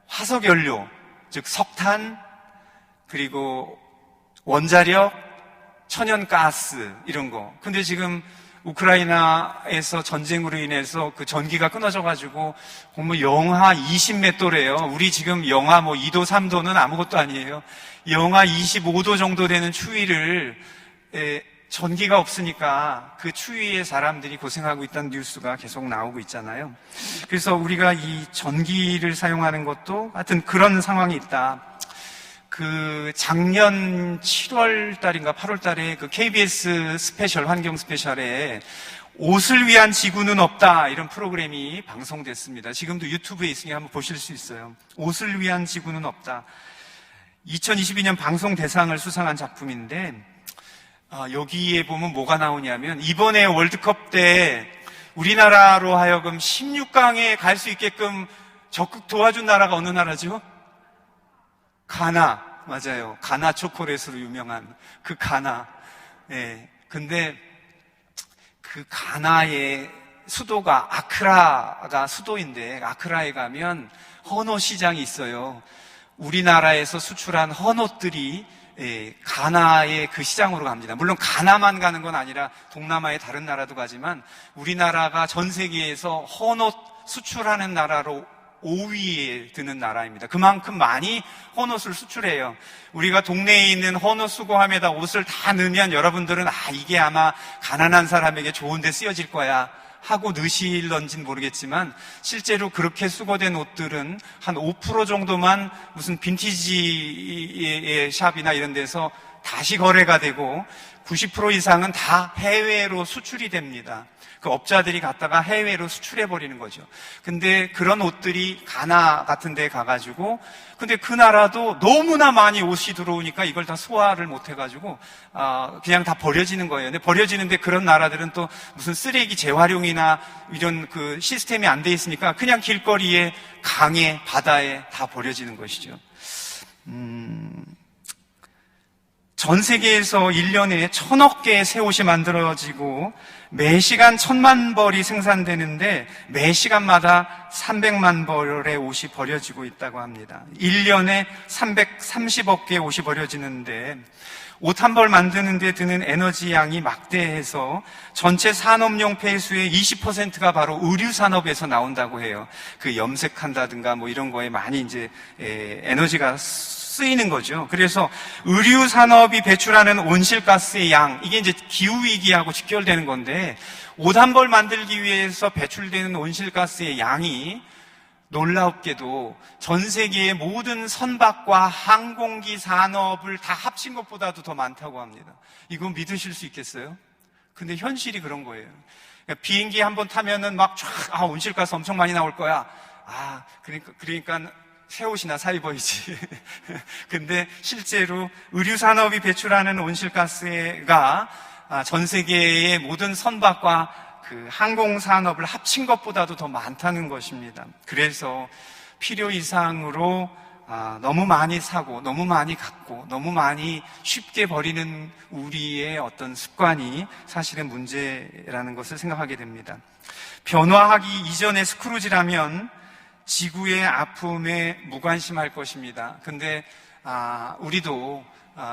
화석연료, 즉 석탄, 그리고 원자력, 천연가스 이런 거. 근데 지금 우크라이나에서 전쟁으로 인해서 그 전기가 끊어져가지고 뭐 영하 20몇 도래요. 우리 지금 영하 뭐 2도, 3도는 아무것도 아니에요. 영하 25도 정도 되는 추위를 전기가 없으니까 그 추위에 사람들이 고생하고 있다는 뉴스가 계속 나오고 있잖아요. 그래서 우리가 이 전기를 사용하는 것도 하여튼 그런 상황이 있다. 그 작년 7월 달인가 8월 달에 그 KBS 스페셜, 환경 스페셜에 옷을 위한 지구는 없다 이런 프로그램이 방송됐습니다. 지금도 유튜브에 있으니 한번 보실 수 있어요. 옷을 위한 지구는 없다. 2022년 방송 대상을 수상한 작품인데 여기에 보면 뭐가 나오냐면 이번에 월드컵 때 우리나라로 하여금 16강에 갈 수 있게끔 적극 도와준 나라가 어느 나라죠? 가나. 맞아요. 가나 초콜릿으로 유명한 그 가나. 예. 근데 그 가나의 수도가 아크라가 수도인데 아크라에 가면 헌옷 시장이 있어요. 우리나라에서 수출한 헌옷들이 가나의 그 시장으로 갑니다. 물론 가나만 가는 건 아니라 동남아의 다른 나라도 가지만 우리나라가 전 세계에서 헌옷 수출하는 나라로 5위에 드는 나라입니다. 그만큼 많이 헌옷을 수출해요. 우리가 동네에 있는 헌옷 수거함에다 옷을 다 넣으면 여러분들은 이게 아마 가난한 사람에게 좋은 데 쓰여질 거야 하고 넣으실런지는 모르겠지만 실제로 그렇게 수거된 옷들은 한 5% 정도만 무슨 빈티지의 샵이나 이런 데서 다시 거래가 되고 90% 이상은 다 해외로 수출이 됩니다. 그 업자들이 갖다가 해외로 수출해버리는 거죠. 근데 그런 옷들이 가나 같은 데 가가지고 근데 그 나라도 너무나 많이 옷이 들어오니까 이걸 다 소화를 못해가지고 그냥 다 버려지는 거예요. 근데 버려지는데 그런 나라들은 또 무슨 쓰레기 재활용이나 이런 그 시스템이 안 돼 있으니까 그냥 길거리에 강에 바다에 다 버려지는 것이죠. 전 세계에서 1년에 1,000억 개의 새 옷이 만들어지고 매시간 1,000만 벌이 생산되는데 매시간마다 300만 벌의 옷이 버려지고 있다고 합니다. 1년에 330억 개의 옷이 버려지는데 옷 한 벌 만드는 데 드는 에너지 양이 막대해서 전체 산업용 폐수의 20%가 바로 의류 산업에서 나온다고 해요. 그 염색한다든가 뭐 이런 거에 많이 이제 에너지가 쓰이는 거죠. 그래서 의류 산업이 배출하는 온실가스의 양, 이게 이제 기후위기하고 직결되는 건데, 옷 한 벌 만들기 위해서 배출되는 온실가스의 양이 놀랍게도 전 세계의 모든 선박과 항공기 산업을 다 합친 것보다도 더 많다고 합니다. 이거 믿으실 수 있겠어요? 근데 현실이 그런 거예요. 그러니까 비행기 한 번 타면은 막 쫙, 온실가스 엄청 많이 나올 거야. 그러니까 새 옷이나 사 입어야지. 근데 실제로 의류 산업이 배출하는 온실가스가 전 세계의 모든 선박과 그 항공 산업을 합친 것보다도 더 많다는 것입니다. 그래서 필요 이상으로 너무 많이 사고, 너무 많이 갖고, 너무 많이 쉽게 버리는 우리의 어떤 습관이 사실은 문제라는 것을 생각하게 됩니다. 변화하기 이전의 스크루지라면 지구의 아픔에 무관심할 것입니다. 근데 우리도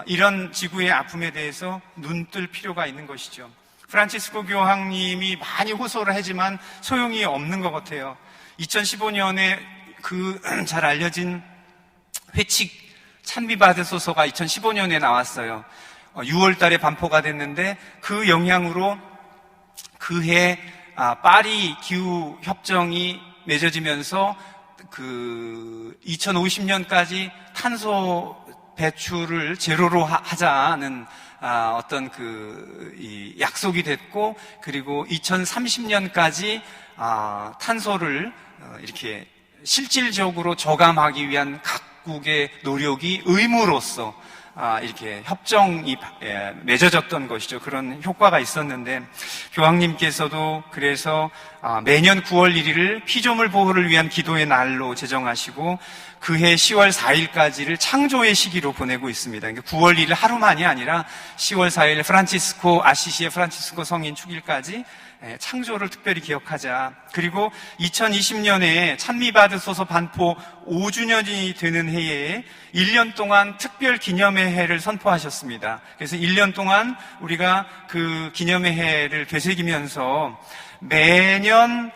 이런 지구의 아픔에 대해서 눈뜰 필요가 있는 것이죠. 프란치스코 교황님이 많이 호소를 하지만 소용이 없는 것 같아요. 2015년에 그 잘 알려진 회칙 찬미받으소서가 2015년에 나왔어요. 6월 달에 반포가 됐는데 그 영향으로 그해 파리 기후 협정이 맺어지면서 그 2050년까지 탄소 배출을 제로로 하자는 어떤 이 약속이 됐고, 그리고 2030년까지 탄소를 이렇게 실질적으로 저감하기 위한 각국의 노력이 의무로서 이렇게 협정이 맺어졌던 것이죠. 그런 효과가 있었는데 교황님께서도 그래서 매년 9월 1일을 피조물 보호를 위한 기도의 날로 제정하시고 그해 10월 4일까지를 창조의 시기로 보내고 있습니다. 그러니까 9월 1일 하루만이 아니라 10월 4일 프란치스코 아시시의 프란치스코 성인 축일까지 창조를 특별히 기억하자. 그리고 2020년에 찬미받으소서 반포 5주년이 되는 해에 1년 동안 특별 기념의 해를 선포하셨습니다. 그래서 1년 동안 우리가 그 기념의 해를 되새기면서 매년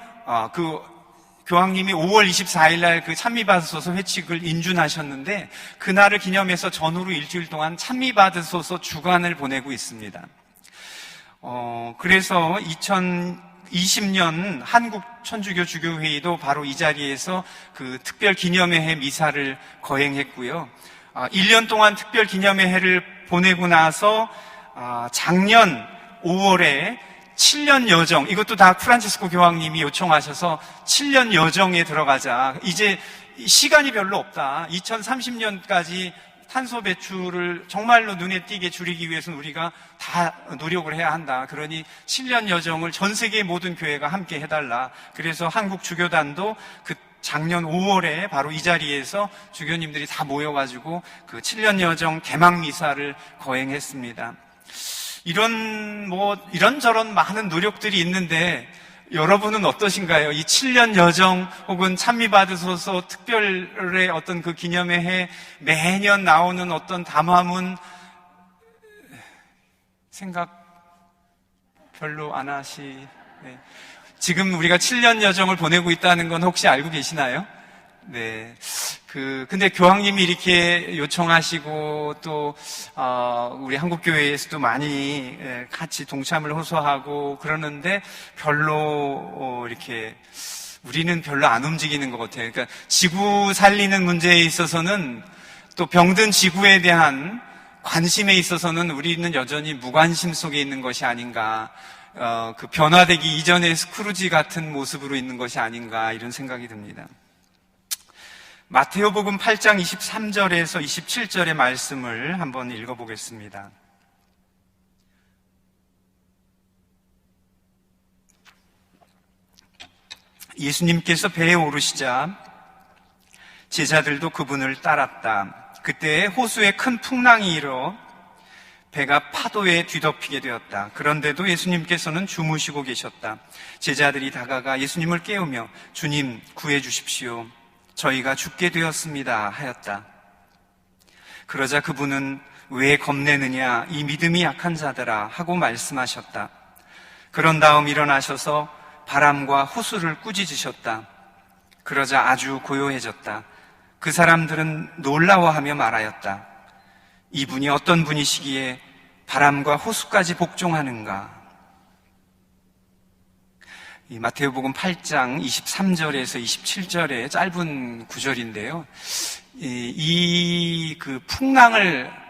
교황님이 5월 24일 날 그 찬미받으소서 회칙을 인준하셨는데 그날을 기념해서 전후로 일주일 동안 찬미받으소서 주간을 보내고 있습니다. 그래서 2020년 한국 천주교 주교회의도 바로 이 자리에서 그 특별 기념의 해 미사를 거행했고요. 1년 동안 특별 기념의 해를 보내고 나서 작년 5월에 7년 여정, 이것도 다 프란치스코 교황님이 요청하셔서 7년 여정에 들어가자. 이제 시간이 별로 없다. 2030년까지 탄소 배출을 정말로 눈에 띄게 줄이기 위해서는 우리가 다 노력을 해야 한다. 그러니 7년 여정을 전 세계 모든 교회가 함께 해달라. 그래서 한국 주교단도 그 작년 5월에 바로 이 자리에서 주교님들이 다 모여가지고 그 7년 여정 개막 미사를 거행했습니다. 이런저런 많은 노력들이 있는데 여러분은 어떠신가요? 이 7년 여정 혹은 찬미받으소서 특별의 어떤 그 기념의 해 매년 나오는 어떤 담화문 생각 별로 안 네. 지금 우리가 7년 여정을 보내고 있다는 건 혹시 알고 계시나요? 네. 근데 교황님이 이렇게 요청하시고 또, 우리 한국교회에서도 많이 같이 동참을 호소하고 그러는데 별로, 우리는 별로 안 움직이는 것 같아요. 그러니까 지구 살리는 문제에 있어서는 또 병든 지구에 대한 관심에 있어서는 우리는 여전히 무관심 속에 있는 것이 아닌가. 그 변화되기 이전의 스크루지 같은 모습으로 있는 것이 아닌가 이런 생각이 듭니다. 마테오복음 8장 23절에서 27절의 말씀을 한번 읽어보겠습니다. 예수님께서 배에 오르시자 제자들도 그분을 따랐다. 그때 호수에 큰 풍랑이 일어 배가 파도에 뒤덮이게 되었다. 그런데도 예수님께서는 주무시고 계셨다. 제자들이 다가가 예수님을 깨우며 주님 구해 주십시오. 저희가 죽게 되었습니다 하였다. 그러자 그분은 왜 겁내느냐 이 믿음이 약한 자들아 하고 말씀하셨다. 그런 다음 일어나셔서 바람과 호수를 꾸짖으셨다. 그러자 아주 고요해졌다. 그 사람들은 놀라워하며 말하였다. 이분이 어떤 분이시기에 바람과 호수까지 복종하는가. 이 마테오복음 8장 23절에서 27절의 짧은 구절인데요. 그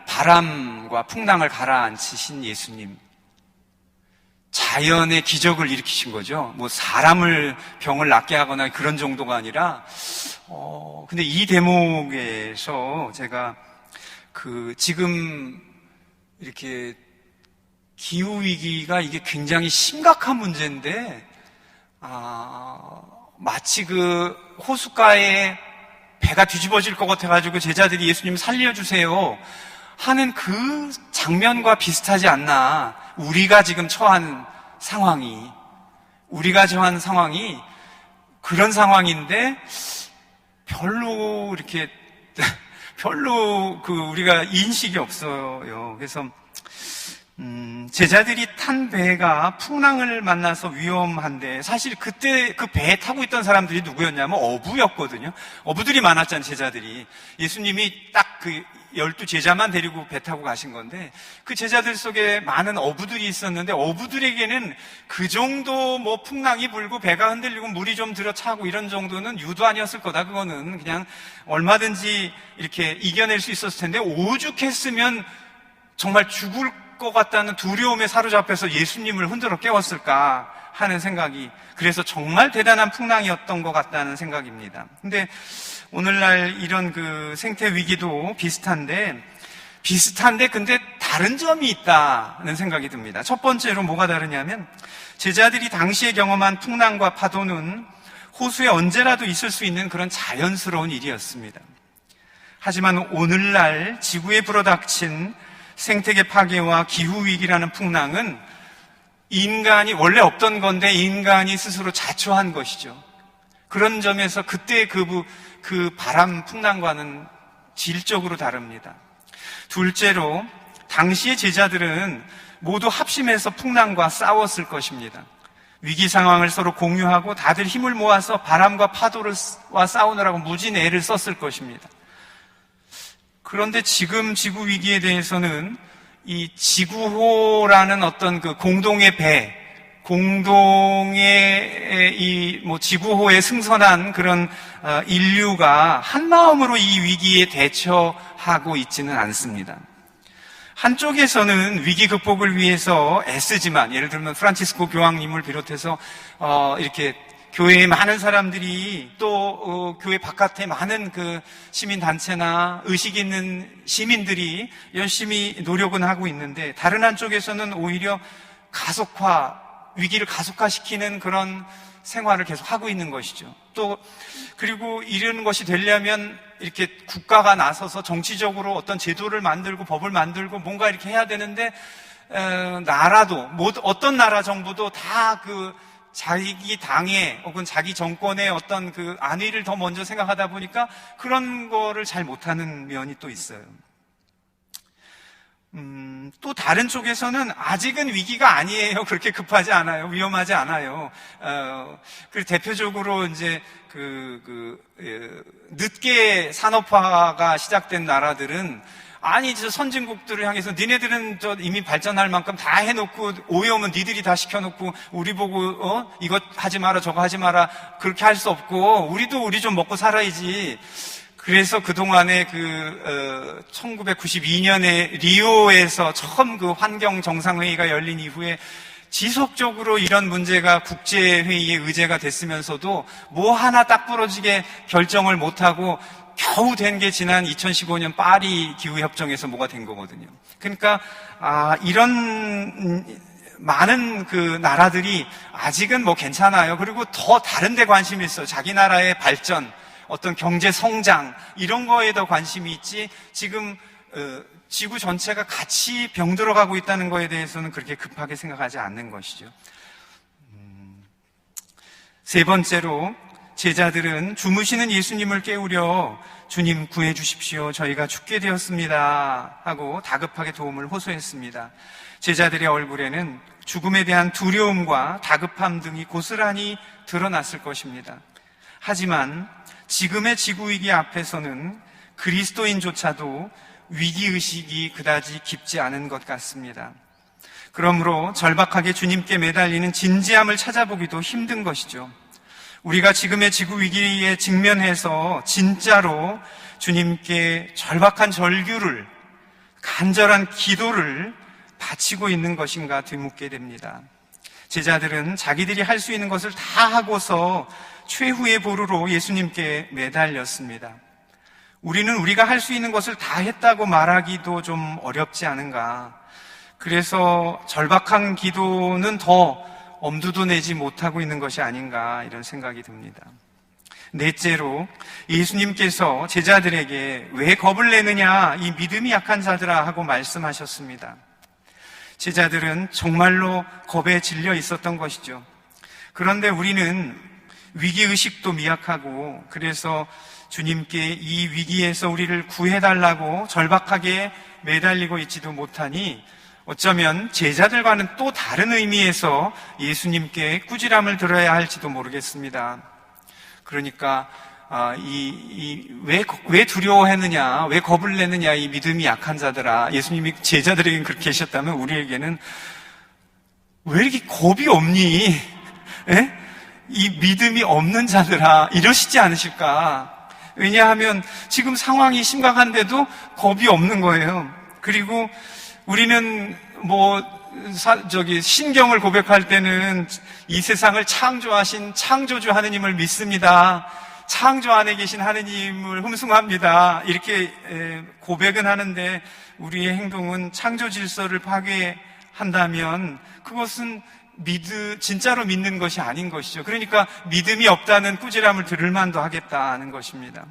바람과 풍랑을 가라앉히신 예수님. 자연의 기적을 일으키신 거죠. 사람을 병을 낫게 하거나 그런 정도가 아니라, 근데 이 대목에서 제가 지금 이렇게 기후위기가 이게 굉장히 심각한 문제인데, 마치 호숫가에 배가 뒤집어질 것 같아가지고 제자들이 예수님 살려주세요 하는 그 장면과 비슷하지 않나. 우리가 처한 상황이 그런 상황인데 별로 우리가 인식이 없어요. 그래서 제자들이 탄 배가 풍랑을 만나서 위험한데 사실 그때 그 배에 타고 있던 사람들이 누구였냐면 어부였거든요. 어부들이 많았잖아요, 제자들이. 예수님이 딱 12제자만 데리고 배 타고 가신 건데 그 제자들 속에 많은 어부들이 있었는데 어부들에게는 그 정도 풍랑이 불고 배가 흔들리고 물이 좀 들어차고 이런 정도는 유도 아니었을 거다. 그거는 그냥 얼마든지 이렇게 이겨낼 수 있었을 텐데 오죽했으면 정말 죽을 것 같다는 두려움에 사로잡혀서 예수님을 흔들어 깨웠을까 하는 생각이, 그래서 정말 대단한 풍랑이었던 것 같다는 생각입니다. 근데 오늘날 이런 생태 위기도 비슷한데 근데 다른 점이 있다는 생각이 듭니다. 첫 번째로 뭐가 다르냐면 제자들이 당시에 경험한 풍랑과 파도는 호수에 언제라도 있을 수 있는 그런 자연스러운 일이었습니다. 하지만 오늘날 지구에 불어닥친 생태계 파괴와 기후위기라는 풍랑은 인간이 원래 없던 건데 인간이 스스로 자초한 것이죠. 그런 점에서 그때의 그 바람 풍랑과는 질적으로 다릅니다. 둘째로 당시의 제자들은 모두 합심해서 풍랑과 싸웠을 것입니다. 위기 상황을 서로 공유하고 다들 힘을 모아서 바람과 파도와 싸우느라고 무진 애를 썼을 것입니다. 그런데 지금 지구 위기에 대해서는 이 지구호라는 어떤 그 공동의 배, 공동의 지구호에 승선한 그런 인류가 한 마음으로 이 위기에 대처하고 있지는 않습니다. 한쪽에서는 위기 극복을 위해서 애쓰지만, 예를 들면 프란치스코 교황님을 비롯해서 이렇게 교회에 많은 사람들이 또 교회 바깥에 많은 그 시민단체나 의식 있는 시민들이 열심히 노력은 하고 있는데, 다른 한쪽에서는 오히려 위기를 가속화시키는 그런 생활을 계속 하고 있는 것이죠. 또 그리고 이런 것이 되려면 이렇게 국가가 나서서 정치적으로 어떤 제도를 만들고 법을 만들고 뭔가 이렇게 해야 되는데, 나라도 어떤 나라 정부도 다 그 자기 당의 혹은 자기 정권의 어떤 그 안위를 더 먼저 생각하다 보니까 그런 거를 잘 못하는 면이 또 있어요. 또 다른 쪽에서는 아직은 위기가 아니에요. 그렇게 급하지 않아요. 위험하지 않아요. 그리고 대표적으로 이제 늦게 산업화가 시작된 나라들은 저 선진국들을 향해서 니네들은 이미 발전할 만큼 다 해놓고 오해 오면 니들이 다 시켜놓고 우리 보고 이거 하지 마라 저거 하지 마라 그렇게 할 수 없고 우리 좀 먹고 살아야지. 그래서 그동안에 1992년에 리오에서 처음 그 환경 정상회의가 열린 이후에 지속적으로 이런 문제가 국제회의의 의제가 됐으면서도 뭐 하나 딱 부러지게 결정을 못하고 겨우 된 게 지난 2015년 파리 기후협정에서 뭐가 된 거거든요. 그러니까 이런 많은 그 나라들이 아직은 뭐 괜찮아요. 그리고 더 다른 데 관심이 있어요. 자기 나라의 발전, 어떤 경제 성장 이런 거에 더 관심이 있지, 지금 지구 전체가 같이 병들어가고 있다는 거에 대해서는 그렇게 급하게 생각하지 않는 것이죠. 세 번째로 제자들은 주무시는 예수님을 깨우려 주님 구해 주십시오. 저희가 죽게 되었습니다 하고 다급하게 도움을 호소했습니다. 제자들의 얼굴에는 죽음에 대한 두려움과 다급함 등이 고스란히 드러났을 것입니다. 하지만 지금의 지구위기 앞에서는 그리스도인조차도 위기의식이 그다지 깊지 않은 것 같습니다. 그러므로 절박하게 주님께 매달리는 진지함을 찾아보기도 힘든 것이죠. 우리가 지금의 지구위기에 직면해서 진짜로 주님께 절박한 절규를, 간절한 기도를 바치고 있는 것인가 되묻게 됩니다. 제자들은 자기들이 할 수 있는 것을 다 하고서 최후의 보루로 예수님께 매달렸습니다. 우리는 우리가 할 수 있는 것을 다 했다고 말하기도 좀 어렵지 않은가. 그래서 절박한 기도는 더 엄두도 내지 못하고 있는 것이 아닌가, 이런 생각이 듭니다. 넷째로 예수님께서 제자들에게 왜 겁을 내느냐, 이 믿음이 약한 자들아 하고 말씀하셨습니다. 제자들은 정말로 겁에 질려 있었던 것이죠. 그런데 우리는 위기의식도 미약하고, 그래서 주님께 이 위기에서 우리를 구해달라고 절박하게 매달리고 있지도 못하니 어쩌면 제자들과는 또 다른 의미에서 예수님께 꾸지람을 들어야 할지도 모르겠습니다. 그러니까 왜 두려워했느냐, 왜 겁을 내느냐, 이 믿음이 약한 자들아. 예수님이 제자들에게는 그렇게 하셨다면 우리에게는 왜 이렇게 겁이 없니? 에? 이 믿음이 없는 자들아, 이러시지 않으실까? 왜냐하면 지금 상황이 심각한데도 겁이 없는 거예요. 그리고 우리는 신경을 고백할 때는 이 세상을 창조하신 창조주 하느님을 믿습니다. 창조 안에 계신 하느님을 흠숭합니다. 이렇게 고백은 하는데 우리의 행동은 창조 질서를 파괴한다면 그것은 진짜로 믿는 것이 아닌 것이죠. 그러니까 믿음이 없다는 꾸지람을 들을 만도 하겠다는 것입니다.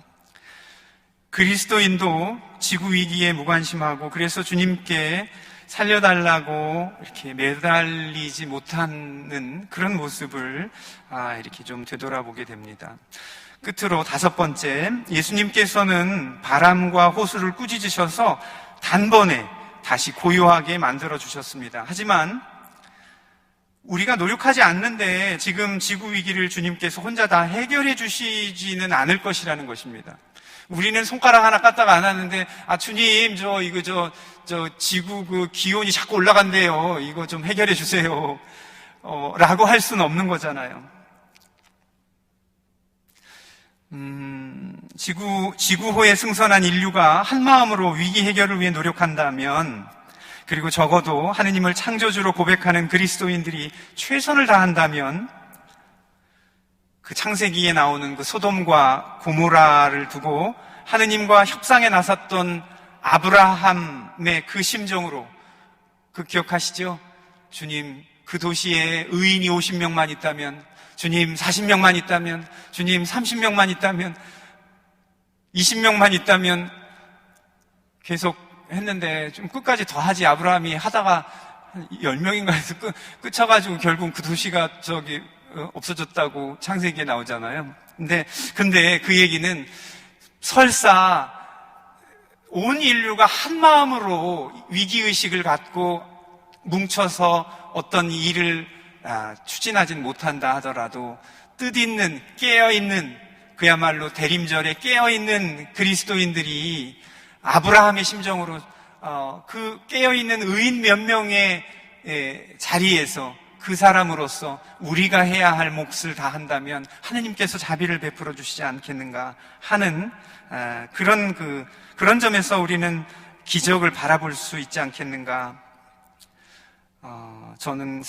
그리스도인도 지구 위기에 무관심하고, 그래서 주님께 살려달라고 이렇게 매달리지 못하는 그런 모습을 이렇게 좀 되돌아보게 됩니다. 끝으로 5번째, 예수님께서는 바람과 호수를 꾸짖으셔서 단번에 다시 고요하게 만들어 주셨습니다. 하지만 우리가 노력하지 않는데 지금 지구 위기를 주님께서 혼자 다 해결해 주시지는 않을 것이라는 것입니다. 우리는 손가락 하나 까딱 안 하는데, 주님, 지구 그 기온이 자꾸 올라간대요. 이거 좀 해결해 주세요. 라고 할 수는 없는 거잖아요. 지구호에 승선한 인류가 한마음으로 위기 해결을 위해 노력한다면, 그리고 적어도 하느님을 창조주로 고백하는 그리스도인들이 최선을 다한다면, 그 창세기에 나오는 그 소돔과 고모라를 두고 하느님과 협상에 나섰던 아브라함의 그 심정으로, 그 기억하시죠? 주님, 그 도시에 의인이 50명만 있다면, 주님 40명만 있다면, 주님 30명만 있다면, 20명만 있다면, 계속 했는데 좀 끝까지 더 하지. 아브라함이 하다가 한 10명인가 해서 끝쳐가지고 결국 그 도시가 없어졌다고 창세기에 나오잖아요. 근데 그 얘기는 설사 온 인류가 한 마음으로 위기의식을 갖고 뭉쳐서 어떤 일을 추진하진 못한다 하더라도 뜻있는, 깨어있는, 그야말로 대림절에 깨어있는 그리스도인들이 아브라함의 심정으로 그 깨어있는 의인 몇 명의 자리에서 그 사람으로서 우리가 해야 할 몫을 다한다면 하느님께서 자비를 베풀어 주시지 않겠는가 하는 그런 점에서 우리는 기적을 바라볼 수 있지 않겠는가. 저는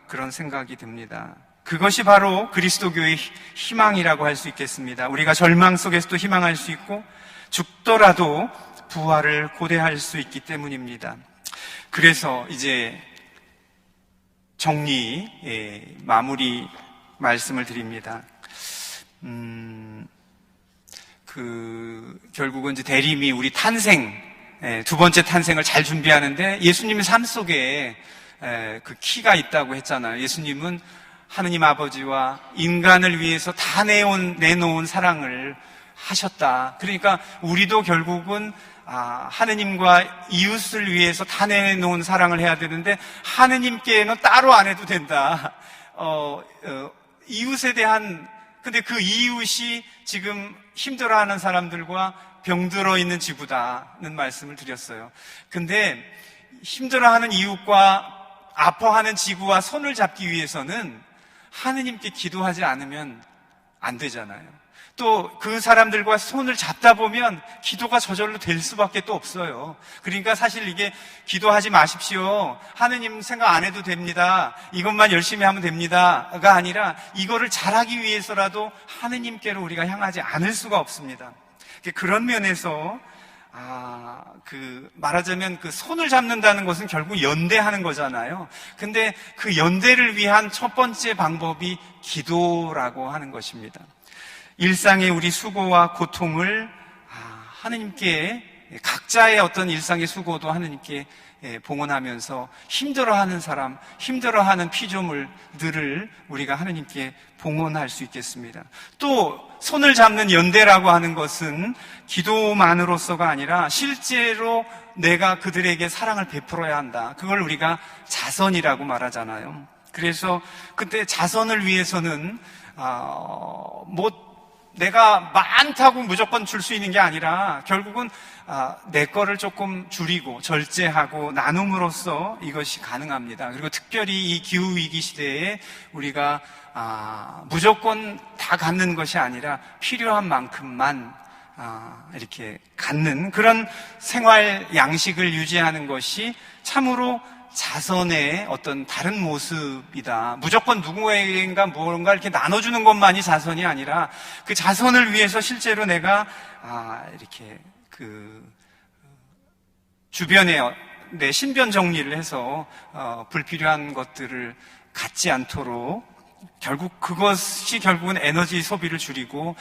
그런 생각이 듭니다. 그것이 바로 그리스도교의 희망이라고 할 수 있겠습니다. 우리가 절망 속에서도 희망할 수 있고 죽더라도 부활을 고대할 수 있기 때문입니다. 그래서 이제 마무리 말씀을 드립니다. 결국은 이제 대림이 우리 탄생, 두 번째 탄생을 잘 준비하는데 예수님의 삶 속에 그 키가 있다고 했잖아요. 예수님은 하느님 아버지와 인간을 위해서 다 내놓은 사랑을 하셨다. 그러니까 우리도 결국은 하느님과 이웃을 위해서 다 내놓은 사랑을 해야 되는데 하느님께는 따로 안 해도 된다. 이웃에 대한, 근데 그 이웃이 지금 힘들어하는 사람들과 병들어 있는 지구다는 말씀을 드렸어요. 근데 힘들어하는 이웃과 아파하는 지구와 손을 잡기 위해서는 하느님께 기도하지 않으면 안 되잖아요. 또 그 사람들과 손을 잡다 보면 기도가 저절로 될 수밖에 또 없어요. 그러니까 사실 이게 기도하지 마십시오, 하느님 생각 안 해도 됩니다, 이것만 열심히 하면 됩니다가 아니라 이거를 잘하기 위해서라도 하느님께로 우리가 향하지 않을 수가 없습니다. 그런 면에서 말하자면 그 손을 잡는다는 것은 결국 연대하는 거잖아요. 근데 그 연대를 위한 첫 번째 방법이 기도라고 하는 것입니다. 일상의 우리 수고와 고통을 하느님께, 각자의 어떤 일상의 수고도 하느님께 봉헌하면서 힘들어하는 사람, 힘들어하는 피조물들을 우리가 하느님께 봉헌할 수 있겠습니다. 또 손을 잡는 연대라고 하는 것은 기도만으로서가 아니라 실제로 내가 그들에게 사랑을 베풀어야 한다. 그걸 우리가 자선이라고 말하잖아요. 그래서 그때 자선을 위해서는 내가 많다고 무조건 줄 수 있는 게 아니라 결국은 내 거를 조금 줄이고 절제하고 나눔으로써 이것이 가능합니다. 그리고 특별히 이 기후위기 시대에 우리가 무조건 다 갖는 것이 아니라 필요한 만큼만 이렇게 갖는 그런 생활 양식을 유지하는 것이 참으로 자선의 어떤 다른 모습이다. 무조건 누구에게인가 뭔가 이렇게 나눠주는 것만이 자선이 아니라 그 자선을 위해서 실제로 내가 이렇게 주변에 내 신변 정리를 해서 불필요한 것들을 갖지 않도록 그것이 결국은 에너지 소비를 줄이고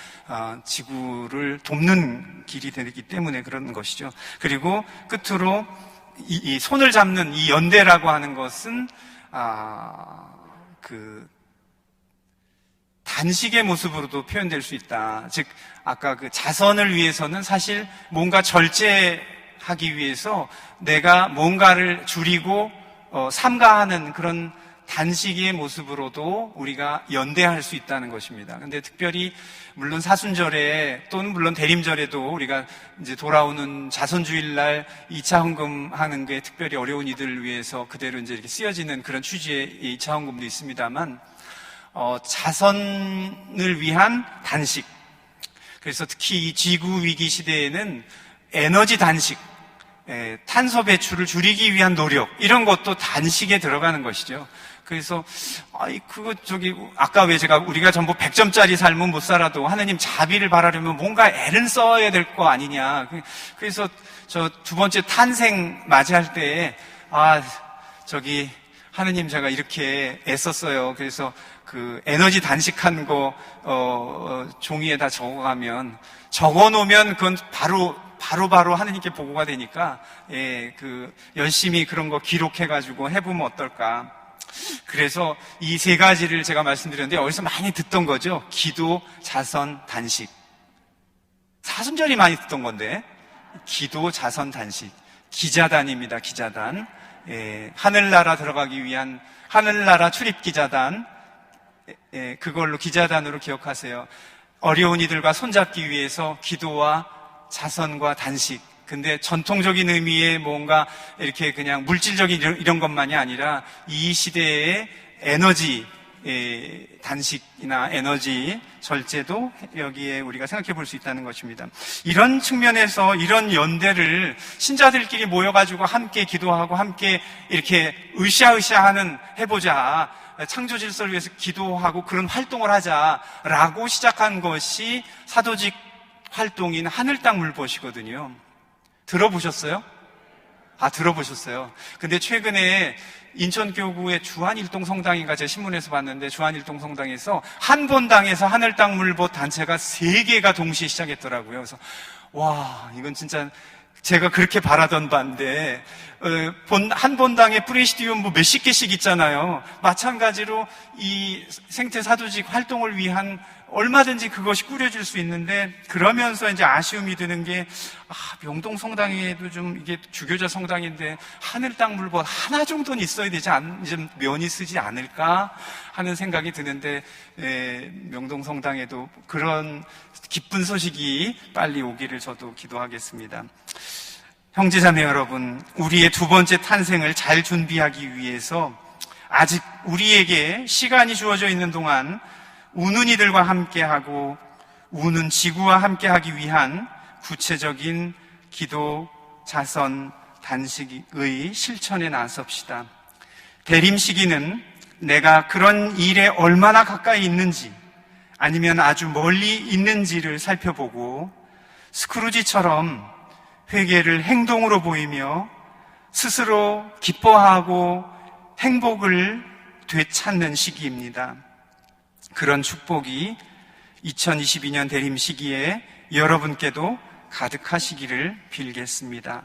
지구를 돕는 길이 되기 때문에 그런 것이죠. 그리고 끝으로 이 손을 잡는 이 연대라고 하는 것은 단식의 모습으로도 표현될 수 있다. 즉 아까 그 자선을 위해서는 사실 뭔가 절제하기 위해서 내가 뭔가를 줄이고 삼가하는 그런 단식의 모습으로도 우리가 연대할 수 있다는 것입니다. 근데 특별히 물론 사순절에 또는 물론 대림절에도 우리가 이제 돌아오는 자선주일날 2차 헌금하는 게 특별히 어려운 이들을 위해서 그대로 이제 이렇게 쓰여지는 그런 취지의 2차 헌금도 있습니다만, 자선을 위한 단식. 그래서 특히 이 지구 위기 시대에는 에너지 단식, 탄소 배출을 줄이기 위한 노력, 이런 것도 단식에 들어가는 것이죠. 그래서 아까 왜 우리가 전부 100점짜리 삶은 못 살아도 하느님 자비를 바라려면 뭔가 애를 써야 될 거 아니냐. 그래서 저 두 번째 탄생 맞이할 때 하느님 제가 이렇게 애썼어요. 그래서 그 에너지 단식한 거 종이에다 적어놓으면 그건 바로 하느님께 보고가 되니까 열심히 그런 거 기록해가지고 해보면 어떨까. 그래서 이 세 가지를 제가 말씀드렸는데 어디서 많이 듣던 거죠. 기도, 자선, 단식. 사순절이 많이 듣던 건데 기도, 자선, 단식. 기자단입니다. 기자단. 하늘나라 들어가기 위한 하늘나라 출입기자단. 그걸로 기자단으로 기억하세요. 어려운 이들과 손잡기 위해서 기도와 자선과 단식. 근데 전통적인 의미의 뭔가 이렇게 그냥 물질적인 이런 것만이 아니라 이 시대의 에너지 단식이나 에너지 절제도 여기에 우리가 생각해 볼 수 있다는 것입니다. 이런 측면에서 이런 연대를 신자들끼리 모여가지고 함께 기도하고 함께 이렇게 으쌰으쌰하는 해보자, 창조 질서를 위해서 기도하고 그런 활동을 하자라고 시작한 것이 사도직 활동인 하늘 땅 물벗이거든요. 들어보셨어요? 들어보셨어요. 근데 최근에 인천교구의 주한일동 성당인가 제 신문에서 봤는데 주한일동 성당에서 한 본당에서 하늘 땅 물벗 단체가 3개가 동시에 시작했더라고요. 그래서 이건 진짜 제가 그렇게 바라던 바인데 한 본당에 프레시디움 몇십 개씩 있잖아요. 마찬가지로 이 생태 사도직 활동을 위한 얼마든지 그것이 꾸려질 수 있는데, 그러면서 이제 아쉬움이 드는 게 명동 성당에도 좀 이게 주교자 성당인데 하늘 땅 물벗 하나 정도는 있어야 되지 좀 면이 쓰지 않을까 하는 생각이 드는데, 명동 성당에도 그런 기쁜 소식이 빨리 오기를 저도 기도하겠습니다. 형제자매 여러분, 우리의 두 번째 탄생을 잘 준비하기 위해서 아직 우리에게 시간이 주어져 있는 동안 우는 이들과 함께하고 우는 지구와 함께하기 위한 구체적인 기도, 자선, 단식의 실천에 나섭시다. 대림 시기는 내가 그런 일에 얼마나 가까이 있는지 아니면 아주 멀리 있는지를 살펴보고 스크루지처럼 회개를 행동으로 보이며 스스로 기뻐하고 행복을 되찾는 시기입니다. 그런 축복이 2022년 대림 시기에 여러분께도 가득하시기를 빌겠습니다.